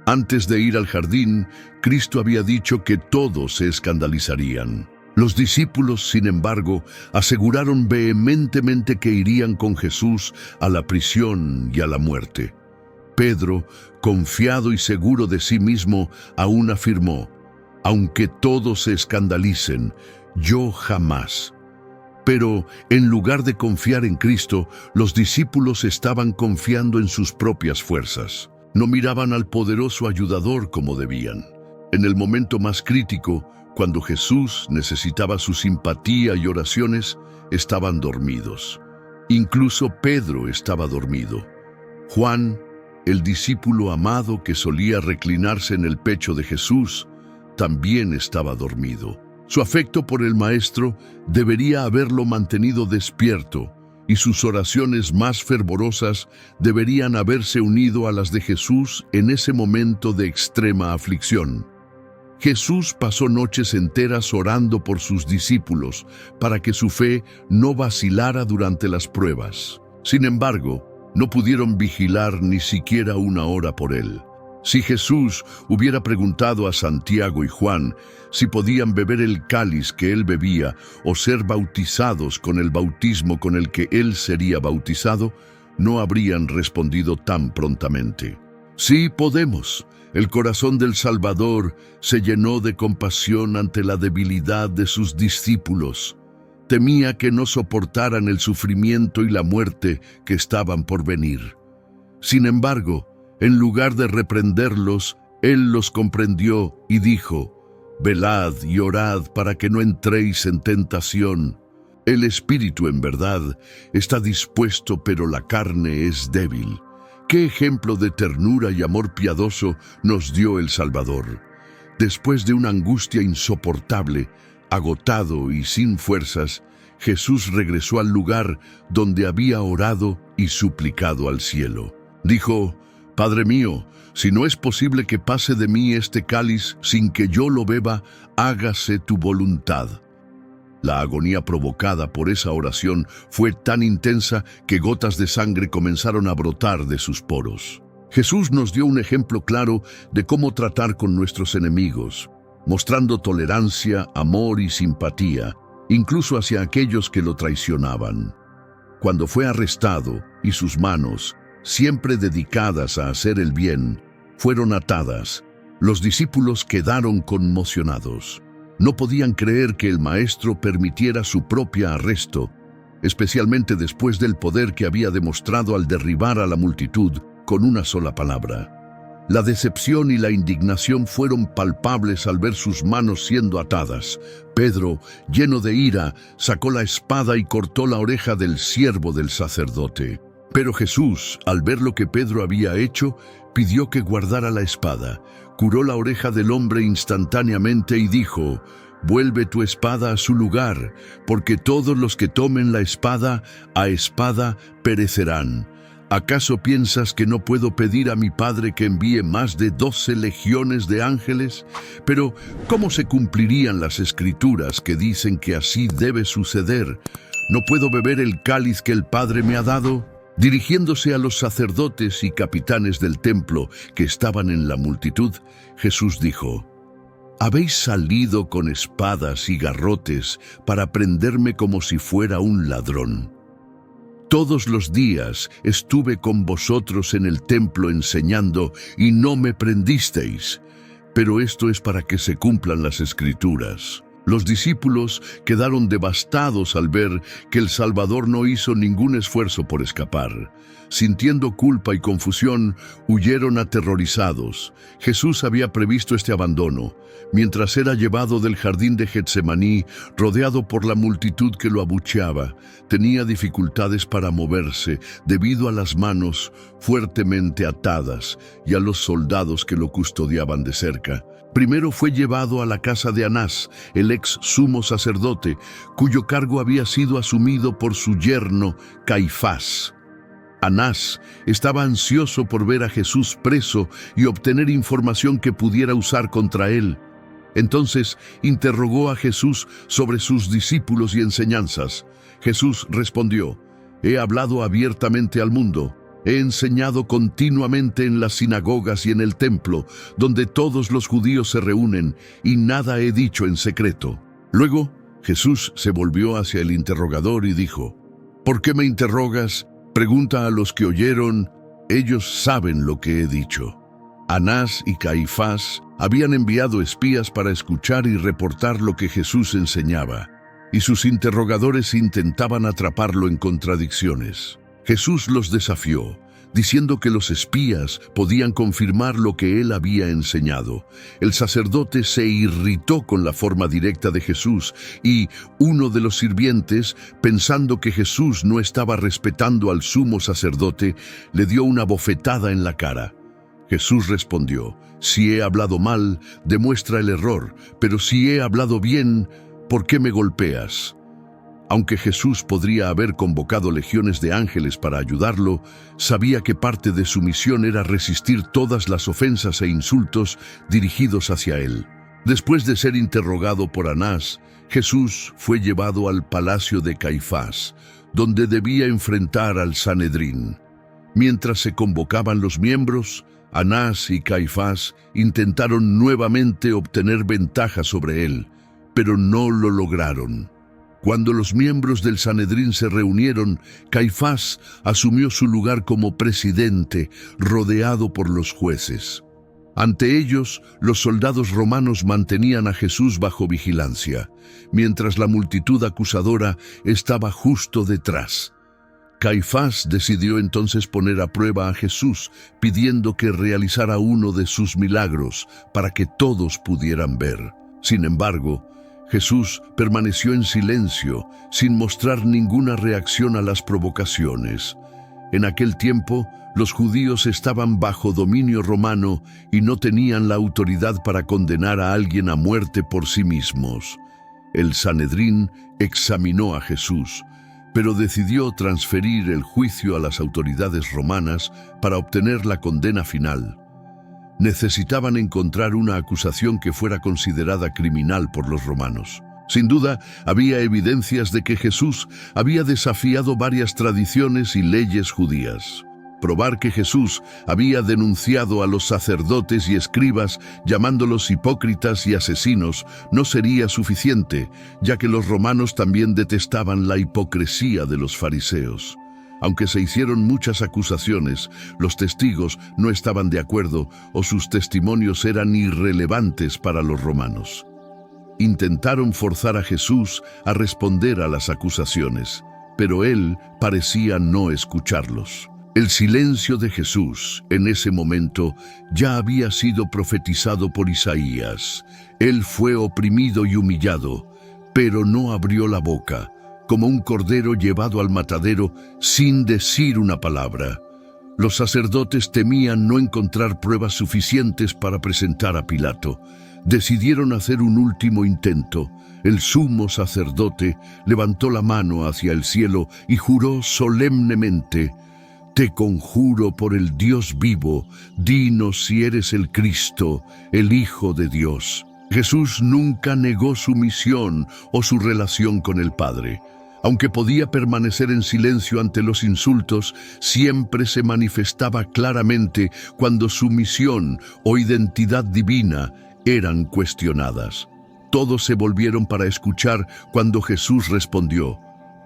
Speaker 1: Antes de ir al jardín, Cristo había dicho que todos se escandalizarían. Los discípulos, sin embargo, aseguraron vehementemente que irían con Jesús a la prisión y a la muerte. Pedro, confiado y seguro de sí mismo, aún afirmó: «Aunque todos se escandalicen, yo jamás». Pero, en lugar de confiar en Cristo, los discípulos estaban confiando en sus propias fuerzas. No miraban al poderoso ayudador como debían. En el momento más crítico, cuando Jesús necesitaba su simpatía y oraciones, estaban dormidos. Incluso Pedro estaba dormido. Juan, el discípulo amado que solía reclinarse en el pecho de Jesús, también estaba dormido. Su afecto por el Maestro debería haberlo mantenido despierto, y sus oraciones más fervorosas deberían haberse unido a las de Jesús en ese momento de extrema aflicción. Jesús pasó noches enteras orando por sus discípulos para que su fe no vacilara durante las pruebas. Sin embargo, no pudieron vigilar ni siquiera una hora por él. Si Jesús hubiera preguntado a Santiago y Juan si podían beber el cáliz que él bebía o ser bautizados con el bautismo con el que él sería bautizado, no habrían respondido tan prontamente. Sí podemos. El corazón del Salvador se llenó de compasión ante la debilidad de sus discípulos. Temía que no soportaran el sufrimiento y la muerte que estaban por venir. Sin embargo, en lugar de reprenderlos, Él los comprendió y dijo: «Velad y orad para que no entréis en tentación. El espíritu, en verdad, está dispuesto, pero la carne es débil». ¿Qué ejemplo de ternura y amor piadoso nos dio el Salvador? Después de una angustia insoportable, agotado y sin fuerzas, Jesús regresó al lugar donde había orado y suplicado al cielo. Dijo: «Padre mío, si no es posible que pase de mí este cáliz sin que yo lo beba, hágase tu voluntad». La agonía provocada por esa oración fue tan intensa que gotas de sangre comenzaron a brotar de sus poros. Jesús nos dio un ejemplo claro de cómo tratar con nuestros enemigos, mostrando tolerancia, amor y simpatía, incluso hacia aquellos que lo traicionaban. Cuando fue arrestado y sus manos, siempre dedicadas a hacer el bien, fueron atadas, los discípulos quedaron conmocionados. No podían creer que el Maestro permitiera su propio arresto, especialmente después del poder que había demostrado al derribar a la multitud con una sola palabra. La decepción y la indignación fueron palpables al ver sus manos siendo atadas. Pedro, lleno de ira, sacó la espada y cortó la oreja del siervo del sacerdote. Pero Jesús, al ver lo que Pedro había hecho, pidió que guardara la espada, curó la oreja del hombre instantáneamente y dijo: «Vuelve tu espada a su lugar, porque todos los que tomen la espada, a espada perecerán. ¿Acaso piensas que no puedo pedir a mi Padre que envíe más de 12 legiones de ángeles? Pero, ¿cómo se cumplirían las Escrituras que dicen que así debe suceder? ¿No puedo beber el cáliz que el Padre me ha dado?». Dirigiéndose a los sacerdotes y capitanes del templo que estaban en la multitud, Jesús dijo: «¿Habéis salido con espadas y garrotes para prenderme como si fuera un ladrón? Todos los días estuve con vosotros en el templo enseñando y no me prendisteis. Pero esto es para que se cumplan las Escrituras». Los discípulos quedaron devastados al ver que el Salvador no hizo ningún esfuerzo por escapar. Sintiendo culpa y confusión, huyeron aterrorizados. Jesús había previsto este abandono. Mientras era llevado del jardín de Getsemaní, rodeado por la multitud que lo abucheaba, tenía dificultades para moverse debido a las manos fuertemente atadas y a los soldados que lo custodiaban de cerca. Primero fue llevado a la casa de Anás, el ex sumo sacerdote, cuyo cargo había sido asumido por su yerno Caifás. Anás estaba ansioso por ver a Jesús preso y obtener información que pudiera usar contra él. Entonces interrogó a Jesús sobre sus discípulos y enseñanzas. Jesús respondió: «He hablado abiertamente al mundo. He enseñado continuamente en las sinagogas y en el templo, donde todos los judíos se reúnen, y nada he dicho en secreto». Luego, Jesús se volvió hacia el interrogador y dijo: «¿Por qué me interrogas? Pregunta a los que oyeron, ellos saben lo que he dicho». Anás y Caifás habían enviado espías para escuchar y reportar lo que Jesús enseñaba, y sus interrogadores intentaban atraparlo en contradicciones. Jesús los desafió, diciendo que los espías podían confirmar lo que él había enseñado. El sacerdote se irritó con la forma directa de Jesús y uno de los sirvientes, pensando que Jesús no estaba respetando al sumo sacerdote, le dio una bofetada en la cara. Jesús respondió: «Si he hablado mal, demuestra el error, pero si he hablado bien, ¿por qué me golpeas?». Aunque Jesús podría haber convocado legiones de ángeles para ayudarlo, sabía que parte de su misión era resistir todas las ofensas e insultos dirigidos hacia él. Después de ser interrogado por Anás, Jesús fue llevado al palacio de Caifás, donde debía enfrentar al Sanedrín. Mientras se convocaban los miembros, Anás y Caifás intentaron nuevamente obtener ventaja sobre él, pero no lo lograron. Cuando los miembros del Sanedrín se reunieron, Caifás asumió su lugar como presidente, rodeado por los jueces. Ante ellos, los soldados romanos mantenían a Jesús bajo vigilancia, mientras la multitud acusadora estaba justo detrás. Caifás decidió entonces poner a prueba a Jesús, pidiendo que realizara uno de sus milagros para que todos pudieran ver. Sin embargo, Jesús permaneció en silencio, sin mostrar ninguna reacción a las provocaciones. En aquel tiempo, los judíos estaban bajo dominio romano y no tenían la autoridad para condenar a alguien a muerte por sí mismos. El Sanedrín examinó a Jesús, pero decidió transferir el juicio a las autoridades romanas para obtener la condena final. Necesitaban encontrar una acusación que fuera considerada criminal por los romanos. Sin duda, había evidencias de que Jesús había desafiado varias tradiciones y leyes judías. Probar que Jesús había denunciado a los sacerdotes y escribas, llamándolos hipócritas y asesinos, no sería suficiente, ya que los romanos también detestaban la hipocresía de los fariseos. Aunque se hicieron muchas acusaciones, los testigos no estaban de acuerdo o sus testimonios eran irrelevantes para los romanos. Intentaron forzar a Jesús a responder a las acusaciones, pero él parecía no escucharlos. El silencio de Jesús en ese momento ya había sido profetizado por Isaías. Él fue oprimido y humillado, pero no abrió la boca, como un cordero llevado al matadero sin decir una palabra. Los sacerdotes temían no encontrar pruebas suficientes para presentar a Pilato. Decidieron hacer un último intento. El sumo sacerdote levantó la mano hacia el cielo y juró solemnemente: «Te conjuro por el Dios vivo, dinos si eres el Cristo, el Hijo de Dios». Jesús nunca negó su misión o su relación con el Padre. Aunque podía permanecer en silencio ante los insultos, siempre se manifestaba claramente cuando su misión o identidad divina eran cuestionadas. Todos se volvieron para escuchar cuando Jesús respondió: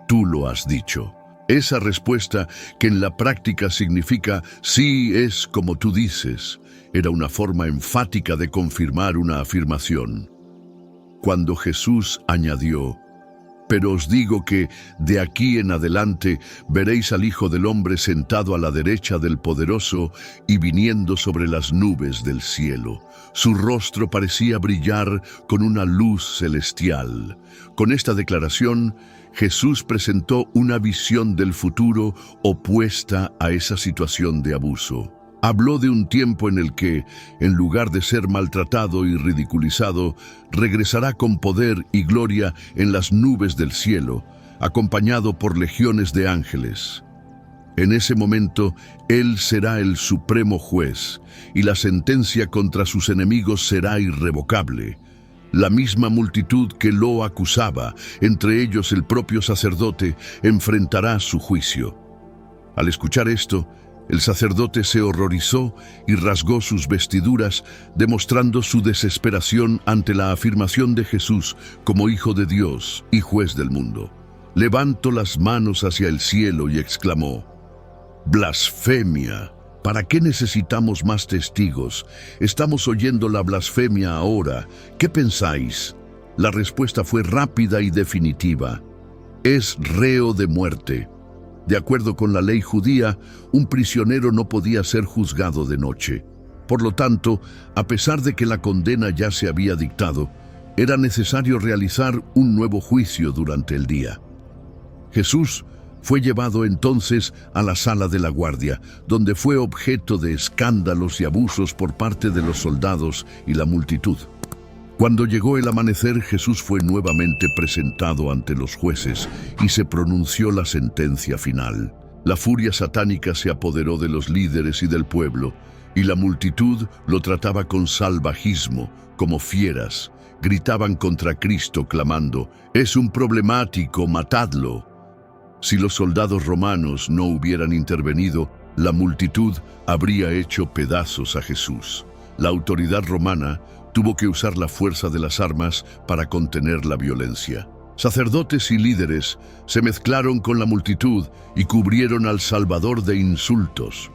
Speaker 1: «Tú lo has dicho». Esa respuesta, que en la práctica significa «sí es como tú dices», era una forma enfática de confirmar una afirmación. Cuando Jesús añadió: «Pero os digo que de aquí en adelante veréis al Hijo del Hombre sentado a la derecha del Poderoso y viniendo sobre las nubes del cielo». Su rostro parecía brillar con una luz celestial. Con esta declaración, Jesús presentó una visión del futuro opuesta a esa situación de abuso. Habló de un tiempo en el que, en lugar de ser maltratado y ridiculizado, regresará con poder y gloria en las nubes del cielo, acompañado por legiones de ángeles. En ese momento, Él será el supremo juez, y la sentencia contra sus enemigos será irrevocable. La misma multitud que lo acusaba, entre ellos el propio sacerdote, enfrentará su juicio. Al escuchar esto, el sacerdote se horrorizó y rasgó sus vestiduras, demostrando su desesperación ante la afirmación de Jesús como Hijo de Dios y Juez del mundo. Levantó las manos hacia el cielo y exclamó: «¡Blasfemia! ¿Para qué necesitamos más testigos? Estamos oyendo la blasfemia ahora. ¿Qué pensáis?». La respuesta fue rápida y definitiva: «Es reo de muerte». De acuerdo con la ley judía, un prisionero no podía ser juzgado de noche. Por lo tanto, a pesar de que la condena ya se había dictado, era necesario realizar un nuevo juicio durante el día. Jesús fue llevado entonces a la sala de la guardia, donde fue objeto de escándalos y abusos por parte de los soldados y la multitud. Cuando llegó el amanecer, Jesús fue nuevamente presentado ante los jueces y se pronunció la sentencia final. La furia satánica se apoderó de los líderes y del pueblo, y la multitud lo trataba con salvajismo, como fieras. Gritaban contra Cristo clamando: «Es un problemático, matadlo». Si los soldados romanos no hubieran intervenido, la multitud habría hecho pedazos a Jesús. La autoridad romana tuvo que usar la fuerza de las armas para contener la violencia. Sacerdotes y líderes se mezclaron con la multitud y cubrieron al Salvador de insultos.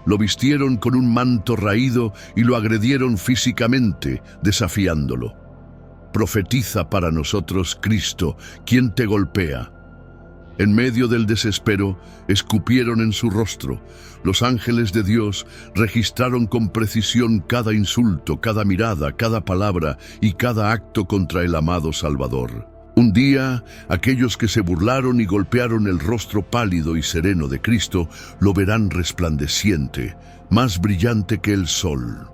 Speaker 1: Lo vistieron con un manto raído y lo agredieron físicamente, desafiándolo. «Profetiza para nosotros, Cristo, ¿quién te golpea?». En medio del desespero, escupieron en su rostro. Los ángeles de Dios registraron con precisión cada insulto, cada mirada, cada palabra y cada acto contra el amado Salvador. Un día, aquellos que se burlaron y golpearon el rostro pálido y sereno de Cristo lo verán resplandeciente, más brillante que el sol.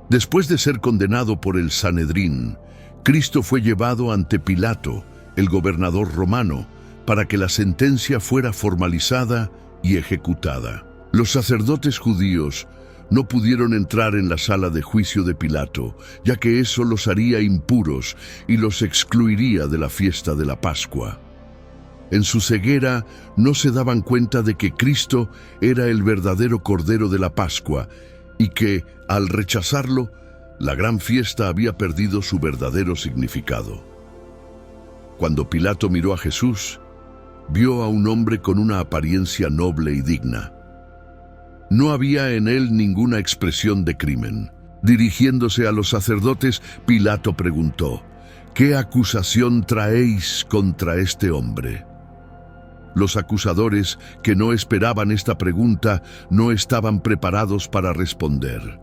Speaker 1: Después de ser condenado por el Sanedrín, Cristo fue llevado ante Pilato, el gobernador romano, para que la sentencia fuera formalizada y ejecutada. Los sacerdotes judíos no pudieron entrar en la sala de juicio de Pilato, ya que eso los haría impuros y los excluiría de la fiesta de la Pascua. En su ceguera no se daban cuenta de que Cristo era el verdadero Cordero de la Pascua y que, al rechazarlo, la gran fiesta había perdido su verdadero significado. Cuando Pilato miró a Jesús, vio a un hombre con una apariencia noble y digna. No había en él ninguna expresión de crimen. Dirigiéndose a los sacerdotes, Pilato preguntó: «¿Qué acusación traéis contra este hombre?». Los acusadores, que no esperaban esta pregunta, no estaban preparados para responder.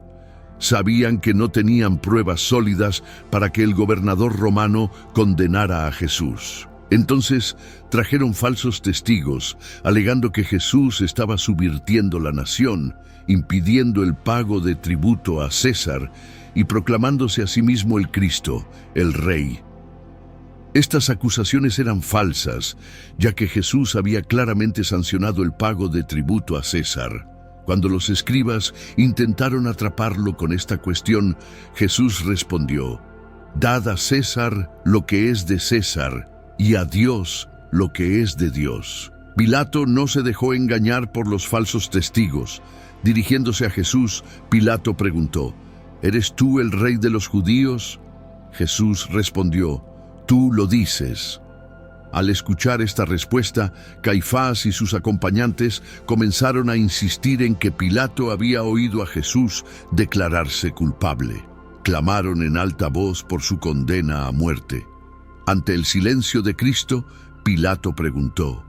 Speaker 1: Sabían que no tenían pruebas sólidas para que el gobernador romano condenara a Jesús. Entonces trajeron falsos testigos, alegando que Jesús estaba subvirtiendo la nación, impidiendo el pago de tributo a César y proclamándose a sí mismo el Cristo, el Rey. Estas acusaciones eran falsas, ya que Jesús había claramente sancionado el pago de tributo a César. Cuando los escribas intentaron atraparlo con esta cuestión, Jesús respondió: «Dad a César lo que es de César, y a Dios lo que es de Dios». Pilato no se dejó engañar por los falsos testigos. Dirigiéndose a Jesús, Pilato preguntó: «¿Eres tú el rey de los judíos?». Jesús respondió: «Tú lo dices». Al escuchar esta respuesta, Caifás y sus acompañantes comenzaron a insistir en que Pilato había oído a Jesús declararse culpable. Clamaron en alta voz por su condena a muerte. Ante el silencio de Cristo, Pilato preguntó: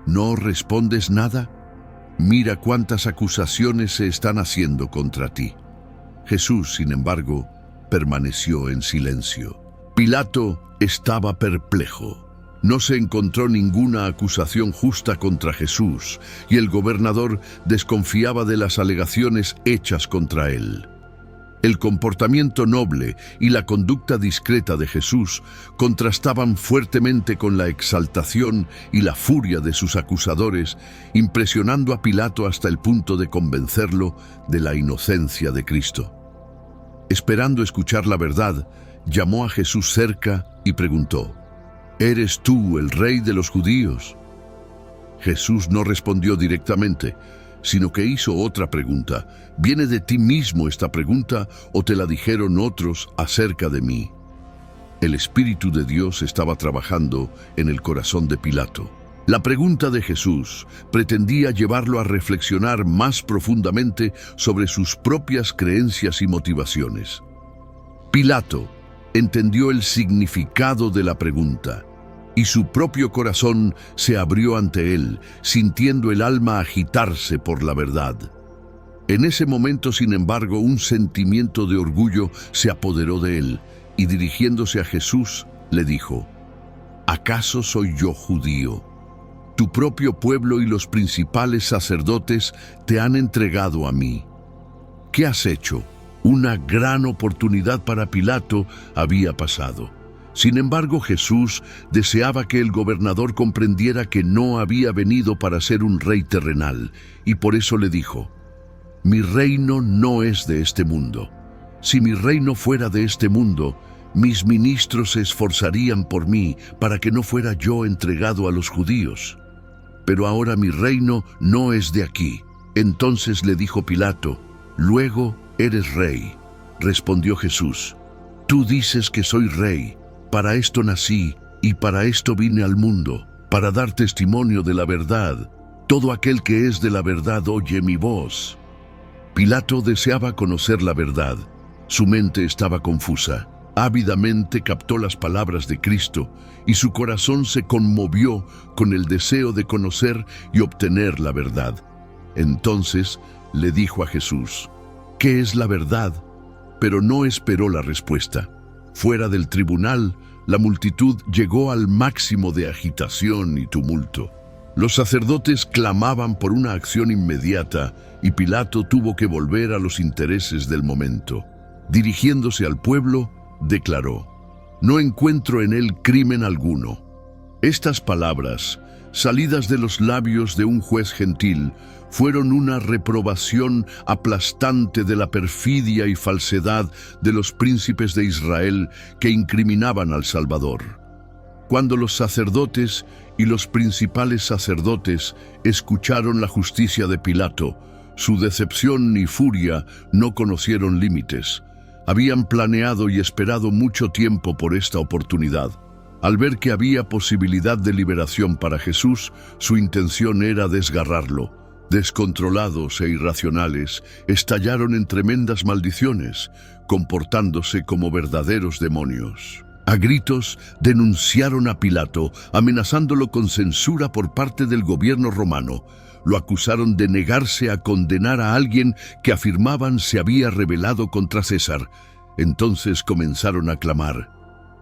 Speaker 1: «¿No respondes nada? Mira cuántas acusaciones se están haciendo contra ti». Jesús, sin embargo, permaneció en silencio. Pilato estaba perplejo. No se encontró ninguna acusación justa contra Jesús, y el gobernador desconfiaba de las alegaciones hechas contra él. El comportamiento noble y la conducta discreta de Jesús contrastaban fuertemente con la exaltación y la furia de sus acusadores, impresionando a Pilato hasta el punto de convencerlo de la inocencia de Cristo. Esperando escuchar la verdad, llamó a Jesús cerca y preguntó: «¿Eres tú el rey de los judíos?». Jesús no respondió directamente, sino que hizo otra pregunta: «¿Viene de ti mismo esta pregunta o te la dijeron otros acerca de mí?». El Espíritu de Dios estaba trabajando en el corazón de Pilato. La pregunta de Jesús pretendía llevarlo a reflexionar más profundamente sobre sus propias creencias y motivaciones. Pilato entendió el significado de la pregunta, y su propio corazón se abrió ante él, sintiendo el alma agitarse por la verdad. En ese momento, sin embargo, un sentimiento de orgullo se apoderó de él, y dirigiéndose a Jesús, le dijo: «¿Acaso soy yo judío? Tu propio pueblo y los principales sacerdotes te han entregado a mí. ¿Qué has hecho?». Una gran oportunidad para Pilato había pasado. Sin embargo, Jesús deseaba que el gobernador comprendiera que no había venido para ser un rey terrenal, y por eso le dijo: Mi reino no es de este mundo. Si mi reino fuera de este mundo, mis ministros se esforzarían por mí para que no fuera yo entregado a los judíos. Pero ahora mi reino no es de aquí. Entonces le dijo Pilato: «Luego eres rey». Respondió Jesús: «Tú dices que soy rey. Para esto nací y para esto vine al mundo, para dar testimonio de la verdad. Todo aquel que es de la verdad oye mi voz». Pilato deseaba conocer la verdad. Su mente estaba confusa. Ávidamente captó las palabras de Cristo y su corazón se conmovió con el deseo de conocer y obtener la verdad. Entonces le dijo a Jesús: «¿Qué es la verdad?». Pero no esperó la respuesta. Fuera del tribunal, la multitud llegó al máximo de agitación y tumulto. Los sacerdotes clamaban por una acción inmediata y Pilato tuvo que volver a los intereses del momento. Dirigiéndose al pueblo, declaró: «No encuentro en él crimen alguno». Estas palabras, salidas de los labios de un juez gentil, fueron una reprobación aplastante de la perfidia y falsedad de los príncipes de Israel que incriminaban al Salvador. Cuando los sacerdotes y los principales sacerdotes escucharon la justicia de Pilato, su decepción y furia no conocieron límites. Habían planeado y esperado mucho tiempo por esta oportunidad. Al ver que había posibilidad de liberación para Jesús, su intención era desgarrarlo. Descontrolados e irracionales, estallaron en tremendas maldiciones, comportándose como verdaderos demonios. A gritos denunciaron a Pilato, amenazándolo con censura por parte del gobierno romano. Lo acusaron de negarse a condenar a alguien que afirmaban se había rebelado contra César. Entonces comenzaron a clamar: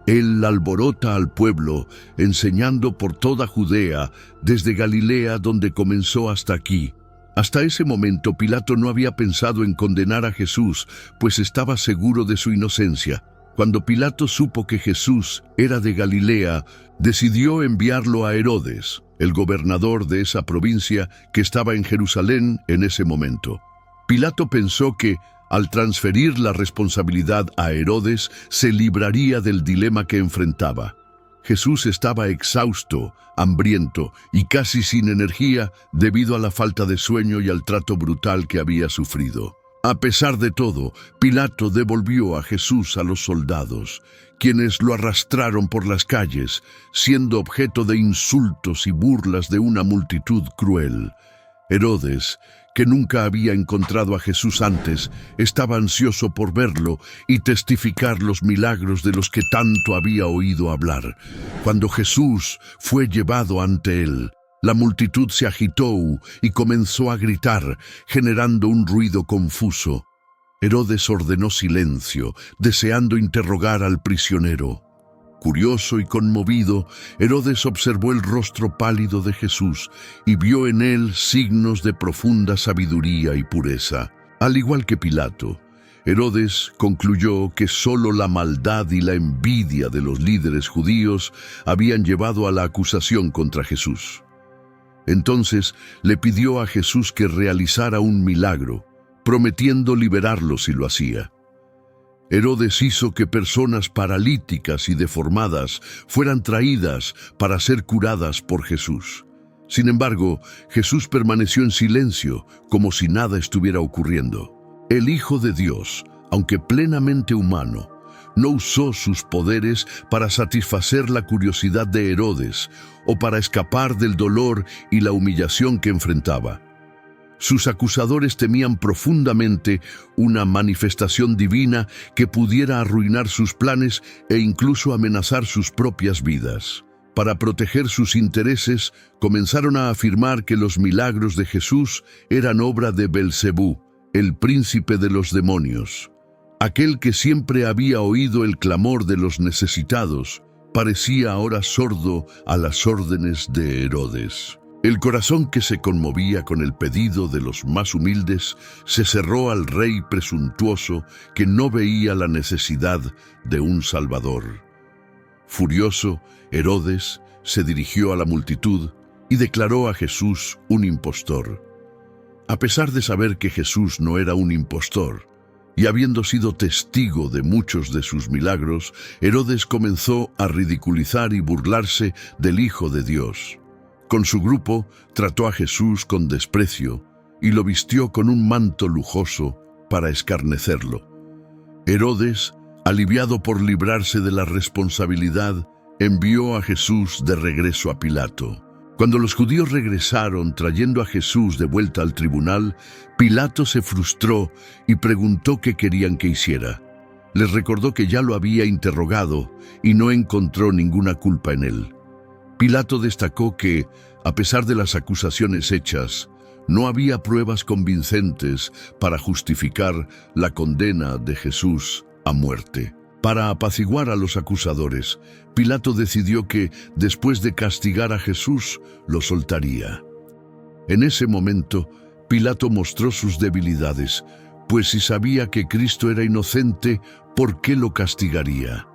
Speaker 1: «Él alborota al pueblo, enseñando por toda Judea, desde Galilea donde comenzó hasta aquí». Hasta ese momento Pilato no había pensado en condenar a Jesús, pues estaba seguro de su inocencia. Cuando Pilato supo que Jesús era de Galilea, decidió enviarlo a Herodes, el gobernador de esa provincia que estaba en Jerusalén en ese momento. Pilato pensó que, al transferir la responsabilidad a Herodes, se libraría del dilema que enfrentaba. Jesús estaba exhausto, hambriento y casi sin energía debido a la falta de sueño y al trato brutal que había sufrido. A pesar de todo, Pilato devolvió a Jesús a los soldados, quienes lo arrastraron por las calles, siendo objeto de insultos y burlas de una multitud cruel. Herodes, que nunca había encontrado a Jesús antes, estaba ansioso por verlo y testificar los milagros de los que tanto había oído hablar. Cuando Jesús fue llevado ante él, la multitud se agitó y comenzó a gritar, generando un ruido confuso. Herodes ordenó silencio, deseando interrogar al prisionero. Curioso y conmovido, Herodes observó el rostro pálido de Jesús y vio en él signos de profunda sabiduría y pureza. Al igual que Pilato, Herodes concluyó que solo la maldad y la envidia de los líderes judíos habían llevado a la acusación contra Jesús. Entonces le pidió a Jesús que realizara un milagro, prometiendo liberarlo si lo hacía. Herodes hizo que personas paralíticas y deformadas fueran traídas para ser curadas por Jesús. Sin embargo, Jesús permaneció en silencio, como si nada estuviera ocurriendo. El Hijo de Dios, aunque plenamente humano, no usó sus poderes para satisfacer la curiosidad de Herodes o para escapar del dolor y la humillación que enfrentaba. Sus acusadores temían profundamente una manifestación divina que pudiera arruinar sus planes e incluso amenazar sus propias vidas. Para proteger sus intereses, comenzaron a afirmar que los milagros de Jesús eran obra de Belcebú, el príncipe de los demonios. Aquel que siempre había oído el clamor de los necesitados, parecía ahora sordo a las órdenes de Herodes. El corazón que se conmovía con el pedido de los más humildes se cerró al rey presuntuoso que no veía la necesidad de un salvador. Furioso, Herodes se dirigió a la multitud y declaró a Jesús un impostor. A pesar de saber que Jesús no era un impostor, y habiendo sido testigo de muchos de sus milagros, Herodes comenzó a ridiculizar y burlarse del Hijo de Dios. Con su grupo trató a Jesús con desprecio y lo vistió con un manto lujoso para escarnecerlo. Herodes, aliviado por librarse de la responsabilidad, envió a Jesús de regreso a Pilato. Cuando los judíos regresaron trayendo a Jesús de vuelta al tribunal, Pilato se frustró y preguntó qué querían que hiciera. Les recordó que ya lo había interrogado y no encontró ninguna culpa en él. Pilato destacó que, a pesar de las acusaciones hechas, no había pruebas convincentes para justificar la condena de Jesús a muerte. Para apaciguar a los acusadores, Pilato decidió que, después de castigar a Jesús, lo soltaría. En ese momento, Pilato mostró sus debilidades, pues si sabía que Cristo era inocente, ¿por qué lo castigaría?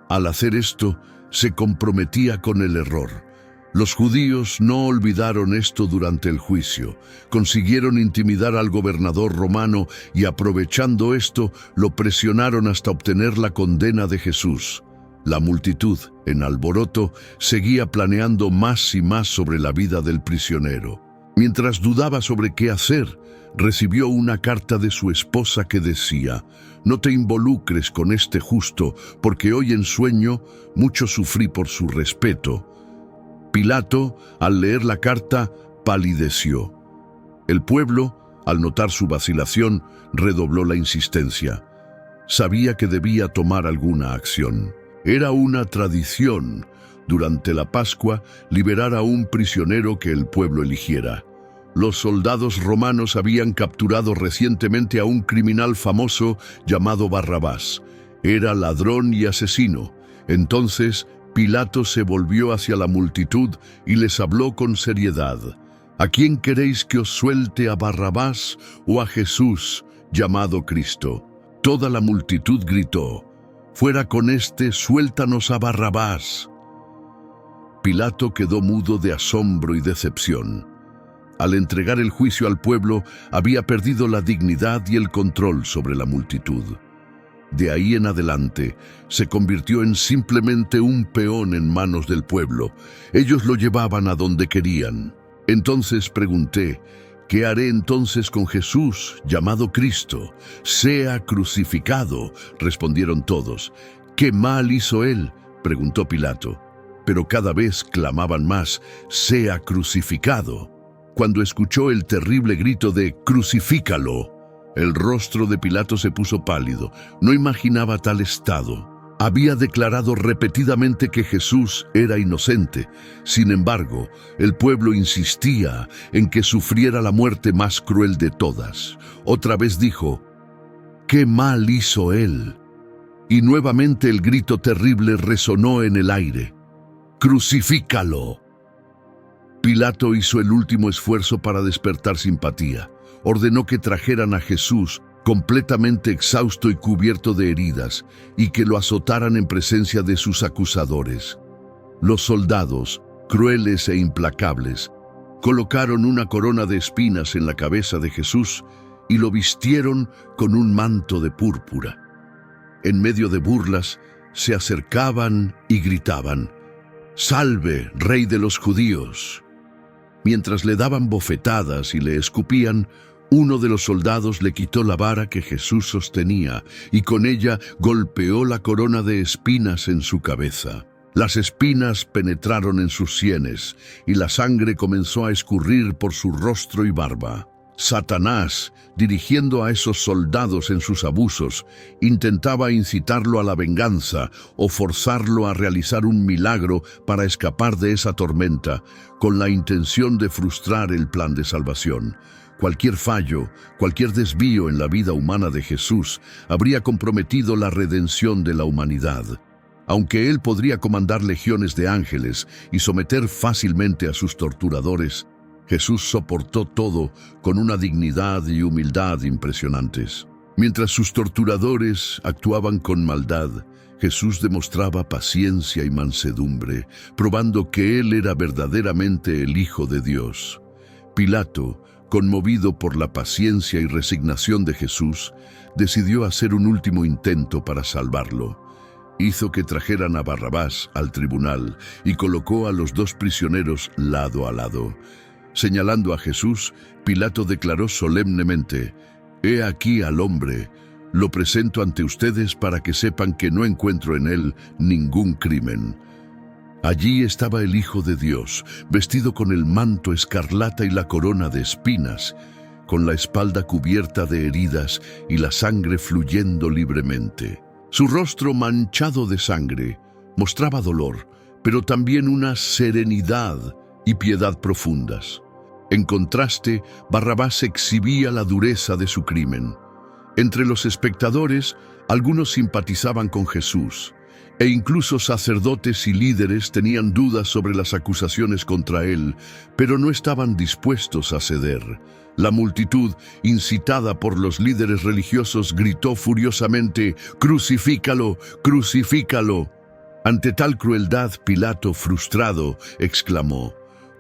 Speaker 1: Al hacer esto, se comprometía con el error. Los judíos no olvidaron esto durante el juicio. Consiguieron intimidar al gobernador romano y, aprovechando esto, lo presionaron hasta obtener la condena de Jesús. La multitud, en alboroto, seguía planeando más y más sobre la vida del prisionero. Mientras dudaba sobre qué hacer, recibió una carta de su esposa que decía: «No te involucres con este justo, porque hoy en sueño mucho sufrí por su respeto». Pilato, al leer la carta, palideció. El pueblo, al notar su vacilación, redobló la insistencia. Sabía que debía tomar alguna acción. Era una tradición, durante la Pascua, liberar a un prisionero que el pueblo eligiera. Los soldados romanos habían capturado recientemente a un criminal famoso llamado Barrabás. Era ladrón y asesino. Entonces, Pilato se volvió hacia la multitud y les habló con seriedad. ¿A quién queréis que os suelte, a Barrabás o a Jesús, llamado Cristo? Toda la multitud gritó: «Fuera con este, suéltanos a Barrabás». Pilato quedó mudo de asombro y decepción. Al entregar el juicio al pueblo, había perdido la dignidad y el control sobre la multitud. De ahí en adelante, se convirtió en simplemente un peón en manos del pueblo. Ellos lo llevaban a donde querían. Entonces pregunté: ¿qué haré entonces con Jesús, llamado Cristo? «Sea crucificado», respondieron todos. «¿Qué mal hizo él?», preguntó Pilato. Pero cada vez clamaban más: «Sea crucificado». Cuando escuchó el terrible grito de «Crucifícalo», el rostro de Pilato se puso pálido. No imaginaba tal estado. Había declarado repetidamente que Jesús era inocente. Sin embargo, el pueblo insistía en que sufriera la muerte más cruel de todas. Otra vez dijo: «¿Qué mal hizo él?». Y nuevamente el grito terrible resonó en el aire: «¡Crucifícalo!». Pilato hizo el último esfuerzo para despertar simpatía. Ordenó que trajeran a Jesús completamente exhausto y cubierto de heridas, y que lo azotaran en presencia de sus acusadores. Los soldados, crueles e implacables, colocaron una corona de espinas en la cabeza de Jesús y lo vistieron con un manto de púrpura. En medio de burlas, se acercaban y gritaban: «¡Salve, Rey de los judíos!». Mientras le daban bofetadas y le escupían, uno de los soldados le quitó la vara que Jesús sostenía y con ella golpeó la corona de espinas en su cabeza. Las espinas penetraron en sus sienes y la sangre comenzó a escurrir por su rostro y barba. Satanás, dirigiendo a esos soldados en sus abusos, intentaba incitarlo a la venganza o forzarlo a realizar un milagro para escapar de esa tormenta, con la intención de frustrar el plan de salvación. Cualquier fallo, cualquier desvío en la vida humana de Jesús habría comprometido la redención de la humanidad. Aunque él podría comandar legiones de ángeles y someter fácilmente a sus torturadores, Jesús soportó todo con una dignidad y humildad impresionantes. Mientras sus torturadores actuaban con maldad, Jesús demostraba paciencia y mansedumbre, probando que él era verdaderamente el Hijo de Dios. Pilato, Conmovido por la paciencia y resignación de Jesús, decidió hacer un último intento para salvarlo. Hizo que trajeran a Barrabás al tribunal y colocó a los dos prisioneros lado a lado. Señalando a Jesús, Pilato declaró solemnemente: «He aquí al hombre, lo presento ante ustedes para que sepan que no encuentro en él ningún crimen». Allí estaba el Hijo de Dios, vestido con el manto escarlata y la corona de espinas, con la espalda cubierta de heridas y la sangre fluyendo libremente. Su rostro manchado de sangre mostraba dolor, pero también una serenidad y piedad profundas. En contraste, Barrabás exhibía la dureza de su crimen. Entre los espectadores, algunos simpatizaban con Jesús, e incluso sacerdotes y líderes tenían dudas sobre las acusaciones contra él, pero no estaban dispuestos a ceder. La multitud, incitada por los líderes religiosos, gritó furiosamente: «¡Crucifícalo! ¡Crucifícalo!». Ante tal crueldad, Pilato, frustrado, exclamó: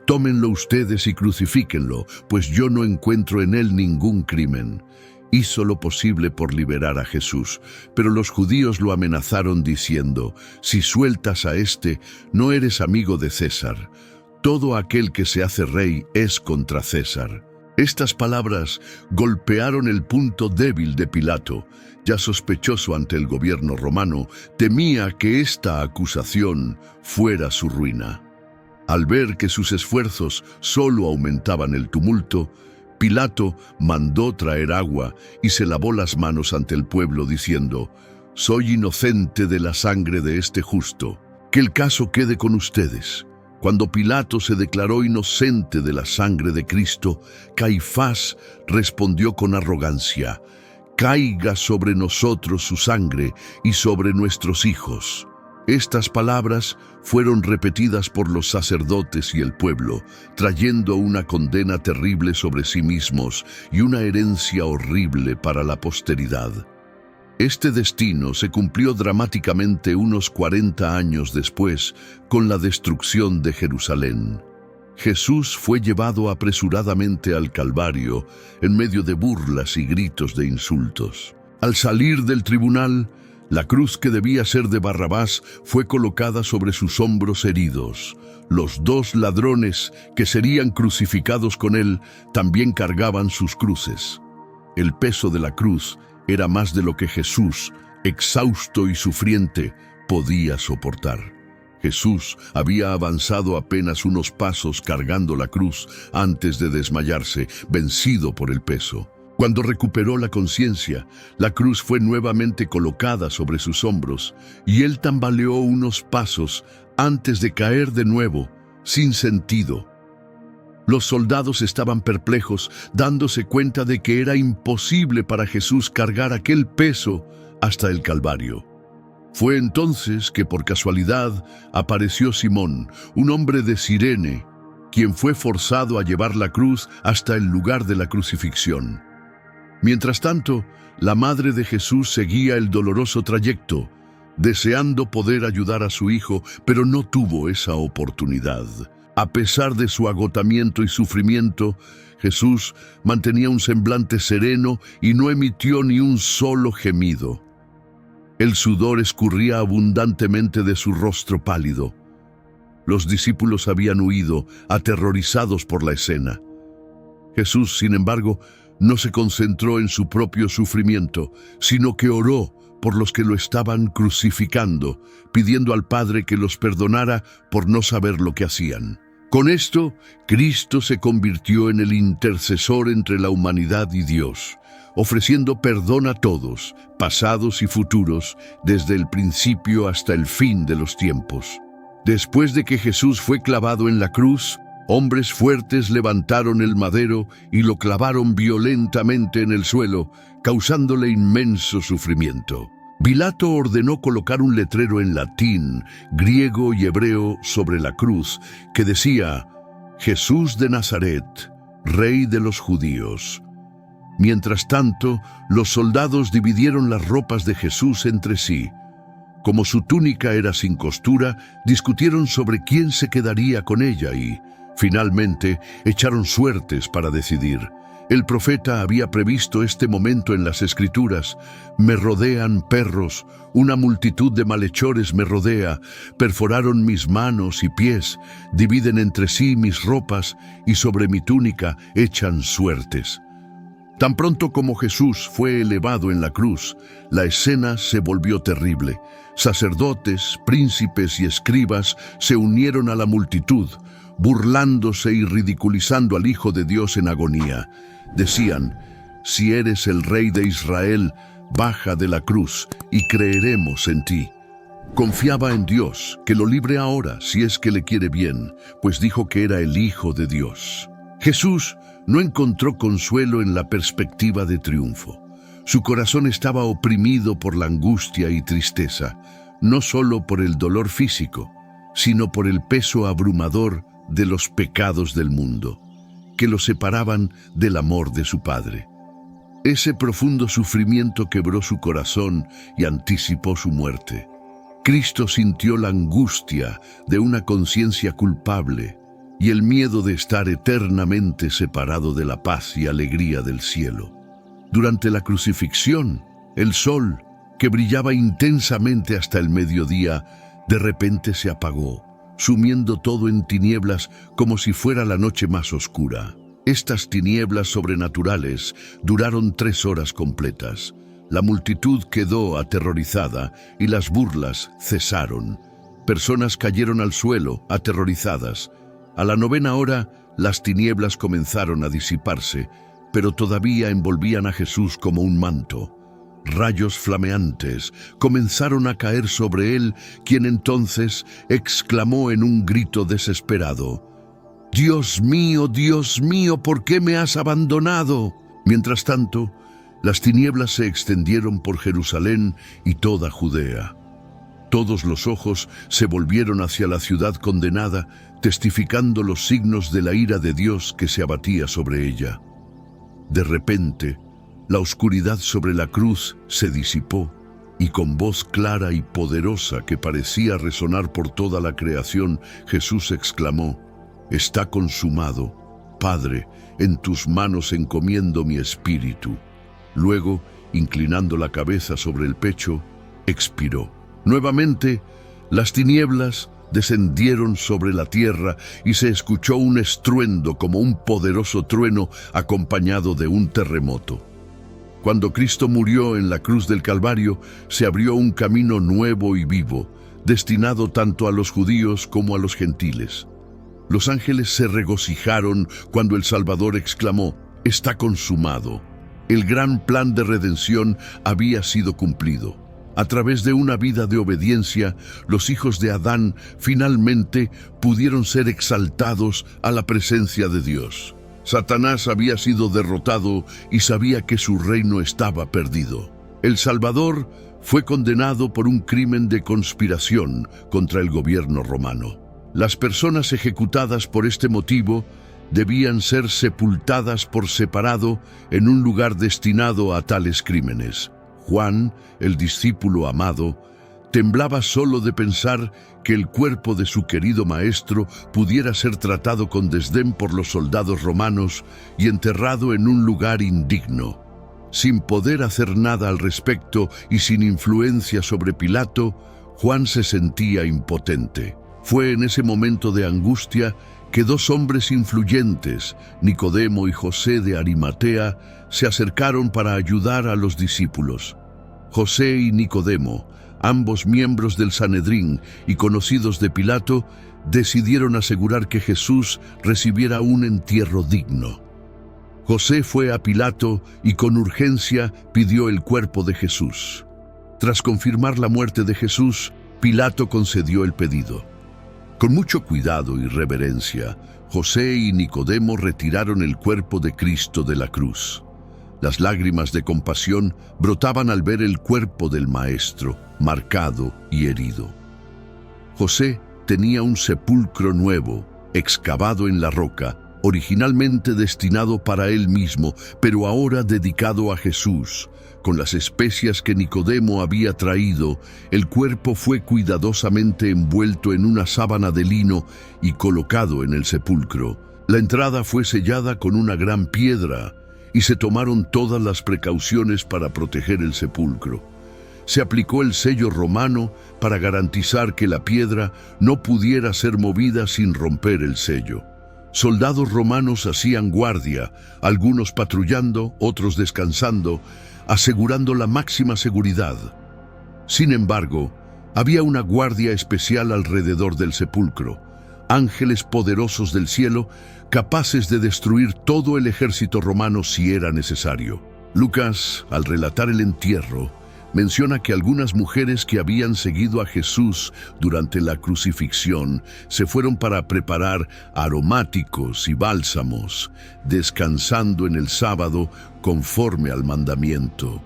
Speaker 1: «Tómenlo ustedes y crucifíquenlo, pues yo no encuentro en él ningún crimen». Hizo lo posible por liberar a Jesús, pero los judíos lo amenazaron diciendo: «Si sueltas a este, no eres amigo de César. Todo aquel que se hace rey es contra César». Estas palabras golpearon el punto débil de Pilato. Ya sospechoso ante el gobierno romano, temía que esta acusación fuera su ruina. Al ver que sus esfuerzos solo aumentaban el tumulto, Pilato mandó traer agua y se lavó las manos ante el pueblo diciendo: «Soy inocente de la sangre de este justo. Que el caso quede con ustedes». Cuando Pilato se declaró inocente de la sangre de Cristo, Caifás respondió con arrogancia: «Caiga sobre nosotros su sangre y sobre nuestros hijos». Estas palabras fueron repetidas por los sacerdotes y el pueblo, trayendo una condena terrible sobre sí mismos y una herencia horrible para la posteridad. Este destino se cumplió dramáticamente unos 40 años después, con la destrucción de Jerusalén. Jesús fue llevado apresuradamente al Calvario, en medio de burlas y gritos de insultos. Al salir del tribunal, la cruz que debía ser de Barrabás fue colocada sobre sus hombros heridos. Los dos ladrones que serían crucificados con él también cargaban sus cruces. El peso de la cruz era más de lo que Jesús, exhausto y sufriente, podía soportar. Jesús había avanzado apenas unos pasos cargando la cruz antes de desmayarse, vencido por el peso. Cuando recuperó la conciencia, la cruz fue nuevamente colocada sobre sus hombros y él tambaleó unos pasos antes de caer de nuevo, sin sentido. Los soldados estaban perplejos, dándose cuenta de que era imposible para Jesús cargar aquel peso hasta el Calvario. Fue entonces que por casualidad apareció Simón, un hombre de Cirene, quien fue forzado a llevar la cruz hasta el lugar de la crucifixión. Mientras tanto, la madre de Jesús seguía el doloroso trayecto, deseando poder ayudar a su hijo, pero no tuvo esa oportunidad. A pesar de su agotamiento y sufrimiento, Jesús mantenía un semblante sereno y no emitió ni un solo gemido. El sudor escurría abundantemente de su rostro pálido. Los discípulos habían huido, aterrorizados por la escena. Jesús, sin embargo, no se concentró en su propio sufrimiento, sino que oró por los que lo estaban crucificando, pidiendo al Padre que los perdonara por no saber lo que hacían. Con esto, Cristo se convirtió en el intercesor entre la humanidad y Dios, ofreciendo perdón a todos, pasados y futuros, desde el principio hasta el fin de los tiempos. Después de que Jesús fue clavado en la cruz, hombres fuertes levantaron el madero y lo clavaron violentamente en el suelo, causándole inmenso sufrimiento. Pilato ordenó colocar un letrero en latín, griego y hebreo sobre la cruz que decía: «Jesús de Nazaret, Rey de los Judíos». Mientras tanto, los soldados dividieron las ropas de Jesús entre sí. Como su túnica era sin costura, discutieron sobre quién se quedaría con ella y, Finalmente, echaron suertes para decidir. El profeta había previsto este momento en las Escrituras. Me rodean perros, una multitud de malhechores me rodea, perforaron mis manos y pies, dividen entre sí mis ropas y sobre mi túnica echan suertes. Tan pronto como Jesús fue elevado en la cruz, la escena se volvió terrible. Sacerdotes, príncipes y escribas se unieron a la multitud, burlándose y ridiculizando al Hijo de Dios en agonía. Decían: si eres el Rey de Israel, baja de la cruz y creeremos en ti. Confiaba en Dios, que lo libre ahora si es que le quiere bien, pues dijo que era el Hijo de Dios. Jesús no encontró consuelo en la perspectiva de triunfo. Su corazón estaba oprimido por la angustia y tristeza, no solo por el dolor físico, sino por el peso abrumador de los pecados del mundo, que lo separaban del amor de su Padre. Ese profundo sufrimiento quebró su corazón y anticipó su muerte. Cristo sintió la angustia de una conciencia culpable y el miedo de estar eternamente separado de la paz y alegría del cielo. Durante la crucifixión, el sol, que brillaba intensamente hasta el mediodía, de repente se apagó, sumiendo todo en tinieblas como si fuera la noche más oscura. Estas tinieblas sobrenaturales duraron 3 horas completas. La multitud quedó aterrorizada y las burlas cesaron. Personas cayeron al suelo, aterrorizadas. A la 9ª hora, las tinieblas comenzaron a disiparse, pero todavía envolvían a Jesús como un manto. Rayos flameantes comenzaron a caer sobre él, quien entonces exclamó en un grito desesperado: Dios mío, ¿por qué me has abandonado? Mientras tanto, las tinieblas se extendieron por Jerusalén y toda Judea. Todos los ojos se volvieron hacia la ciudad condenada, testificando los signos de la ira de Dios que se abatía sobre ella. De repente, la oscuridad sobre la cruz se disipó, y con voz clara y poderosa que parecía resonar por toda la creación, Jesús exclamó: Está consumado. Padre, en tus manos encomiendo mi espíritu. Luego, inclinando la cabeza sobre el pecho, expiró. Nuevamente, las tinieblas descendieron sobre la tierra y se escuchó un estruendo como un poderoso trueno acompañado de un terremoto. Cuando Cristo murió en la cruz del Calvario, se abrió un camino nuevo y vivo, destinado tanto a los judíos como a los gentiles. Los ángeles se regocijaron cuando el Salvador exclamó: Está consumado. El gran plan de redención había sido cumplido. A través de una vida de obediencia, los hijos de Adán finalmente pudieron ser exaltados a la presencia de Dios. Satanás había sido derrotado y sabía que su reino estaba perdido. El Salvador fue condenado por un crimen de conspiración contra el gobierno romano. Las personas ejecutadas por este motivo debían ser sepultadas por separado en un lugar destinado a tales crímenes. Juan, el discípulo amado, temblaba solo de pensar que el cuerpo de su querido maestro pudiera ser tratado con desdén por los soldados romanos y enterrado en un lugar indigno. Sin poder hacer nada al respecto y sin influencia sobre Pilato, Juan se sentía impotente. Fue en ese momento de angustia que 2 hombres influyentes, Nicodemo y José de Arimatea, se acercaron para ayudar a los discípulos. José y Nicodemo, ambos miembros del Sanedrín y conocidos de Pilato, decidieron asegurar que Jesús recibiera un entierro digno. José fue a Pilato y con urgencia pidió el cuerpo de Jesús. Tras confirmar la muerte de Jesús, Pilato concedió el pedido. Con mucho cuidado y reverencia, José y Nicodemo retiraron el cuerpo de Cristo de la cruz. Las lágrimas de compasión brotaban al ver el cuerpo del Maestro, marcado y herido. José tenía un sepulcro nuevo, excavado en la roca, originalmente destinado para él mismo, pero ahora dedicado a Jesús. Con las especias que Nicodemo había traído, el cuerpo fue cuidadosamente envuelto en una sábana de lino y colocado en el sepulcro. La entrada fue sellada con una gran piedra y se tomaron todas las precauciones para proteger el sepulcro. Se aplicó el sello romano para garantizar que la piedra no pudiera ser movida sin romper el sello. Soldados romanos hacían guardia, algunos patrullando, otros descansando, asegurando la máxima seguridad. Sin embargo, había una guardia especial alrededor del sepulcro, ángeles poderosos del cielo, capaces de destruir todo el ejército romano si era necesario. Lucas, al relatar el entierro, menciona que algunas mujeres que habían seguido a Jesús durante la crucifixión se fueron para preparar aromáticos y bálsamos, descansando en el sábado conforme al mandamiento.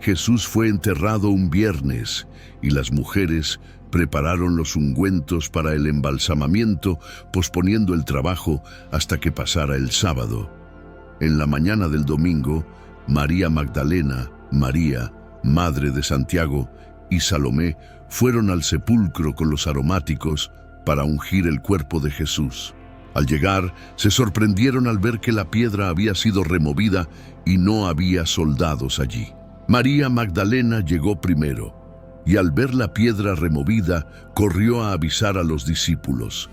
Speaker 1: Jesús fue enterrado un viernes y las mujeres prepararon los ungüentos para el embalsamamiento, posponiendo el trabajo hasta que pasara el sábado. En la mañana del domingo, María Magdalena, María, madre de Santiago, y Salomé fueron al sepulcro con los aromáticos para ungir el cuerpo de Jesús. Al llegar, se sorprendieron al ver que la piedra había sido removida y no había soldados allí. María Magdalena llegó primero, y al ver la piedra removida, corrió a avisar a los discípulos.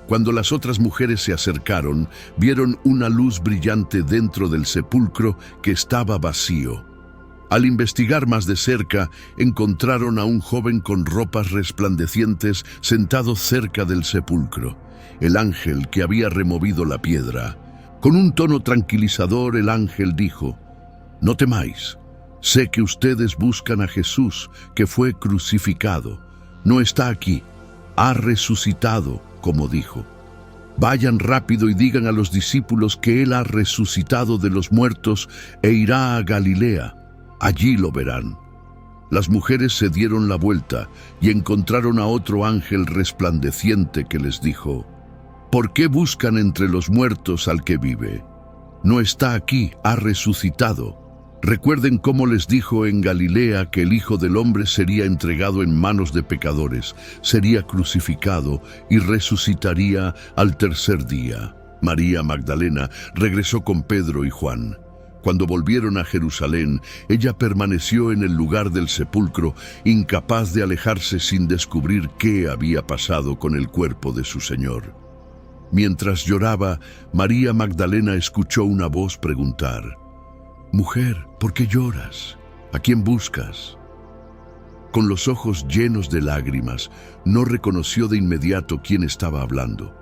Speaker 1: Cuando las otras mujeres se acercaron, vieron una luz brillante dentro del sepulcro que estaba vacío. Al investigar más de cerca, encontraron a un joven con ropas resplandecientes sentado cerca del sepulcro, el ángel que había removido la piedra. Con un tono tranquilizador, el ángel dijo: «No temáis. Sé que ustedes buscan a Jesús, que fue crucificado. No está aquí. Ha resucitado, como dijo. Vayan rápido y digan a los discípulos que Él ha resucitado de los muertos e irá a Galilea. Allí lo verán». Las mujeres se dieron la vuelta y encontraron a otro ángel resplandeciente que les dijo: «¿Por qué buscan entre los muertos al que vive? No está aquí, ha resucitado. Recuerden cómo les dijo en Galilea que el Hijo del Hombre sería entregado en manos de pecadores, sería crucificado y resucitaría al tercer día». María Magdalena regresó con Pedro y Juan. Cuando volvieron a Jerusalén, ella permaneció en el lugar del sepulcro, incapaz de alejarse sin descubrir qué había pasado con el cuerpo de su Señor. Mientras lloraba, María Magdalena escuchó una voz preguntar: «Mujer, ¿por qué lloras? ¿A quién buscas?». Con los ojos llenos de lágrimas, no reconoció de inmediato quién estaba hablando.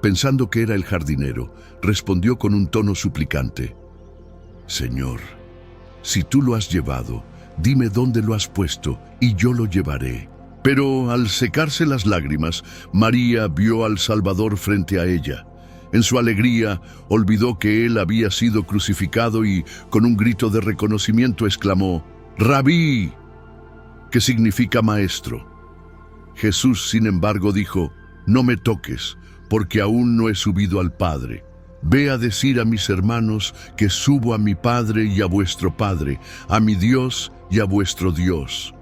Speaker 1: Pensando que era el jardinero, respondió con un tono suplicante: «Señor, si tú lo has llevado, dime dónde lo has puesto y yo lo llevaré». Pero al secarse las lágrimas, María vio al Salvador frente a ella. En su alegría, olvidó que Él había sido crucificado y, con un grito de reconocimiento, exclamó: «Rabí», que significa maestro. Jesús, sin embargo, dijo: «No me toques, porque aún no he subido al Padre. Ve a decir a mis hermanos que subo a mi Padre y a vuestro Padre, a mi Dios y a vuestro Dios».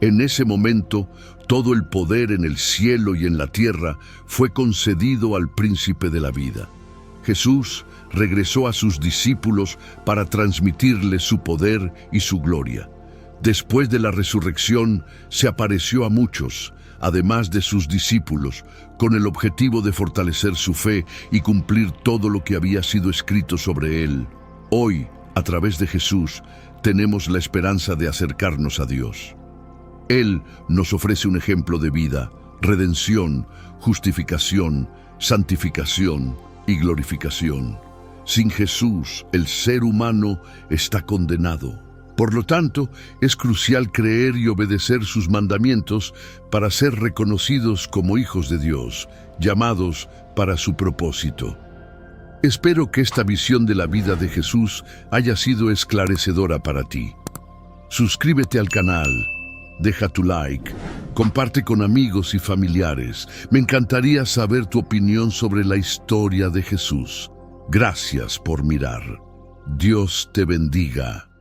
Speaker 1: En ese momento, todo el poder en el cielo y en la tierra fue concedido al príncipe de la vida. Jesús regresó a sus discípulos para transmitirles su poder y su gloria. Después de la resurrección, se apareció a muchos, además de sus discípulos, con el objetivo de fortalecer su fe y cumplir todo lo que había sido escrito sobre él. Hoy, a través de Jesús, tenemos la esperanza de acercarnos a Dios. Él nos ofrece un ejemplo de vida, redención, justificación, santificación y glorificación. Sin Jesús, el ser humano está condenado. Por lo tanto, es crucial creer y obedecer sus mandamientos para ser reconocidos como hijos de Dios, llamados para su propósito. Espero que esta visión de la vida de Jesús haya sido esclarecedora para ti. Suscríbete al canal, deja tu like Comparte con amigos y familiares. Me encantaría saber tu opinión sobre la historia de Jesús. Gracias por mirar. Dios te bendiga.